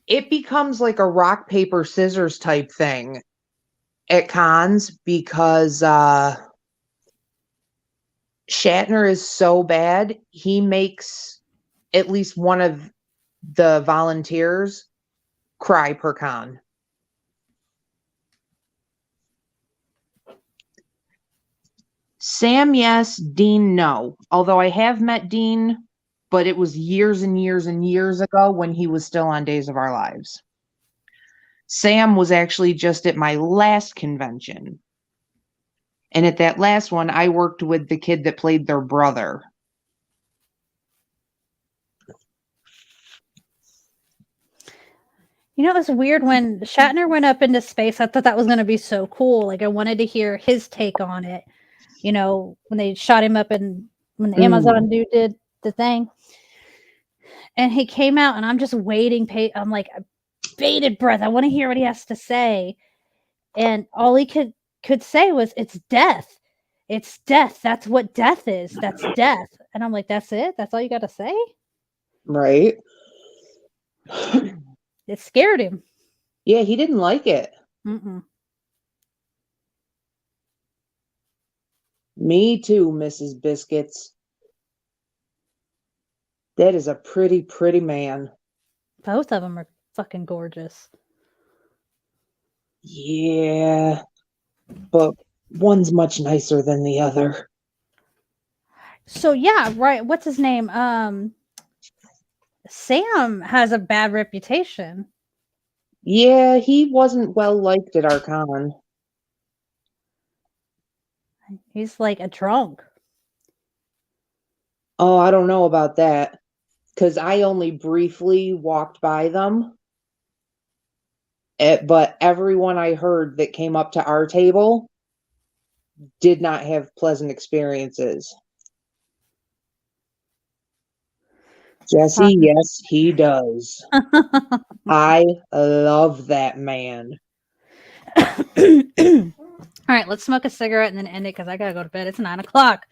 it becomes like a rock, paper, scissors type thing at cons because Shatner is so bad, he makes at least one of the volunteers cry per con. Sam, yes. Dean, no. Although I have met Dean but it was years and years and years ago when he was still on Days of Our Lives. Sam was actually just at my last convention. And at that last one, I worked with the kid that played their brother. You know, it was weird when Shatner went up into space. I thought that was going to be so cool. Like, I wanted to hear his take on it. You know, when they shot him up and when the Amazon dude did the thing. And he came out, and I'm just waiting. I'm like, bated breath. I want to hear what he has to say. And all he could say was, it's death. It's death. That's what death is. That's death. And I'm like, that's it? That's all you got to say? Right. It scared him. Yeah, he didn't like it. Mm-mm. Me too, Mrs. Biscuits. That is a pretty, pretty man. Both of them are fucking gorgeous. Yeah, but one's much nicer than the other. So yeah, right. What's his name? Sam has a bad reputation. Yeah, he wasn't well liked at our con. He's like a drunk. Oh, I don't know about that. Because I only briefly walked by them. But everyone I heard that came up to our table did not have pleasant experiences. Jesse, yes, he does. I love that man. All right, let's smoke a cigarette and then end it because I gotta go to bed. It's 9 o'clock.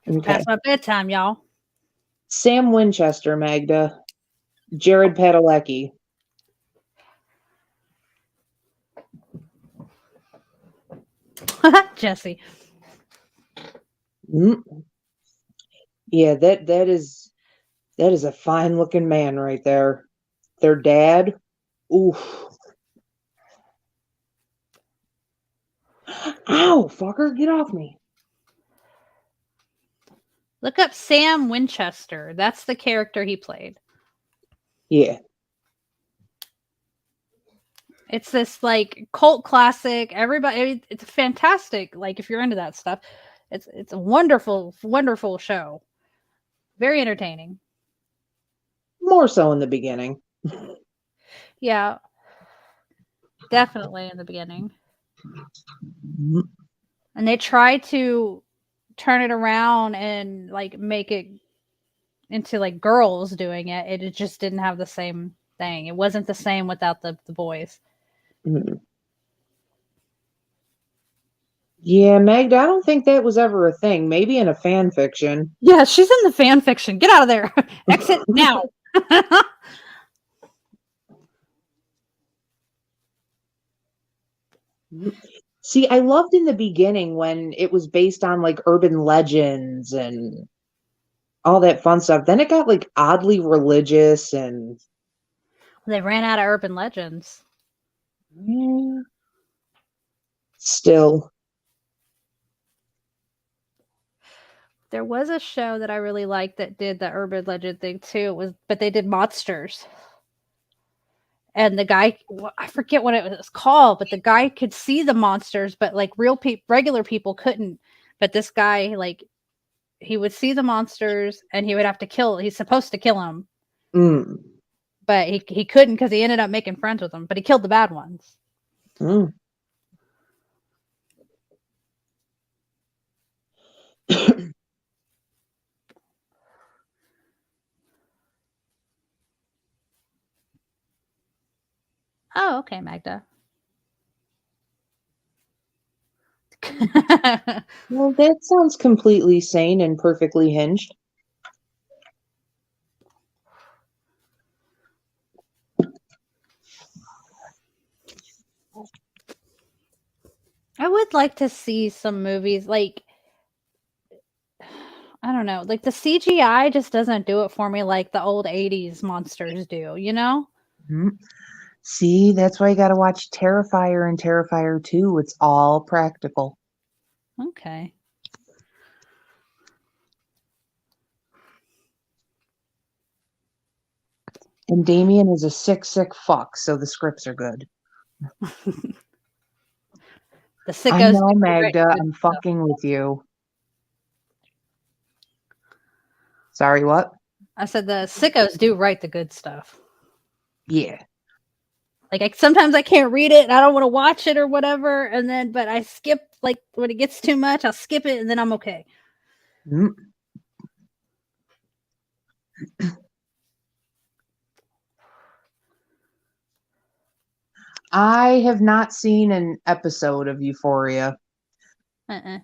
Okay. Past my bedtime, y'all. Sam Winchester, Magda. Jared Padalecki. Jesse. Yeah, that is a fine looking man right there. Their dad. Oof. Ow, fucker, get off me. Look up Sam Winchester. That's the character he played. Yeah. It's this like cult classic. Everybody, it's fantastic. Like if you're into that stuff, it's a wonderful, wonderful show. Very entertaining. More so in the beginning. Yeah, definitely in the beginning. And they try to turn it around and like make it into like girls doing it. It just didn't have the same thing. It wasn't the same without the boys. Yeah, Magda, I don't think that was ever a thing. Maybe in a fan fiction. Yeah, she's in the fan fiction. Get out of there. Exit now. See, I loved in the beginning when it was based on like urban legends and all that fun stuff. Then it got like oddly religious and They ran out of urban legends. yeah. Still. There was a show that I really liked that did the urban legend thing too. But they did monsters. And the guy, I forget what it was called, but the guy could see the monsters, but like regular people couldn't. But this guy, like, he would see the monsters and he would have to kill. He's supposed to kill them, but he couldn't because he ended up making friends with them. But he killed the bad ones. Oh, okay, Magda. Well, that sounds completely sane and perfectly hinged. I would like to see some movies like, I don't know, like the CGI just doesn't do it for me like the old 80s monsters do, you know? See, that's why you got to watch Terrifier and Terrifier 2. It's all practical. Okay. And Damien is a sick fuck, so the scripts are good. The I sickos. know, do Magda, good I'm stuff. fucking with you. Sorry, what? I said the sickos do write the good stuff. Yeah. Like sometimes I can't read it and I don't want to watch it or whatever, and then but I skip like when it gets too much, I'll skip it and then I'm okay. Mm. I have not seen an episode of Euphoria. I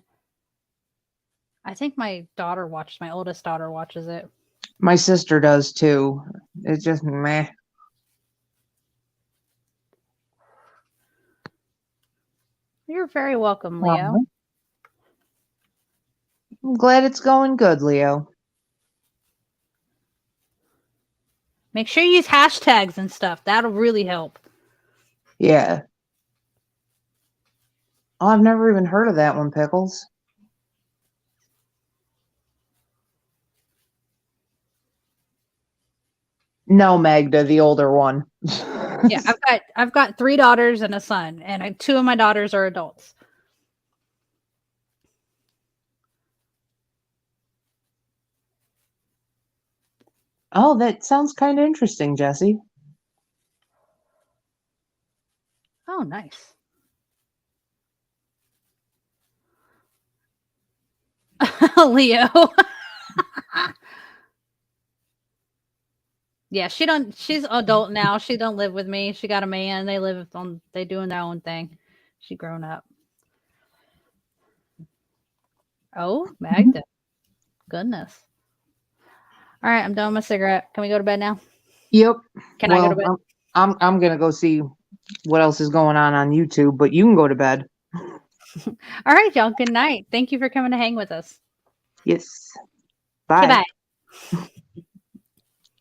think my oldest daughter watches it. My sister does too. It's just meh. You're very welcome, Leo. I'm glad it's going good, Leo. Make sure you use hashtags and stuff. That'll really help. Yeah. Oh, I've never even heard of that one, Pickles. No, Magda, the older one. Yeah, I've got 3 daughters and a son, and 2 of my daughters are adults. Oh, that sounds kind of interesting, Jesse. Oh, nice. Leo. Yeah, she's adult now. She don't live with me. She got a man. They doing their own thing. She grown up. Oh, Magda. Goodness. All right, I'm done with my cigarette. Can we go to bed now? Yep. Can I go to bed? I'm gonna go see what else is going on YouTube, but you can go to bed. All right, y'all. Good night. Thank you for coming to hang with us. Yes. Bye. Goodbye.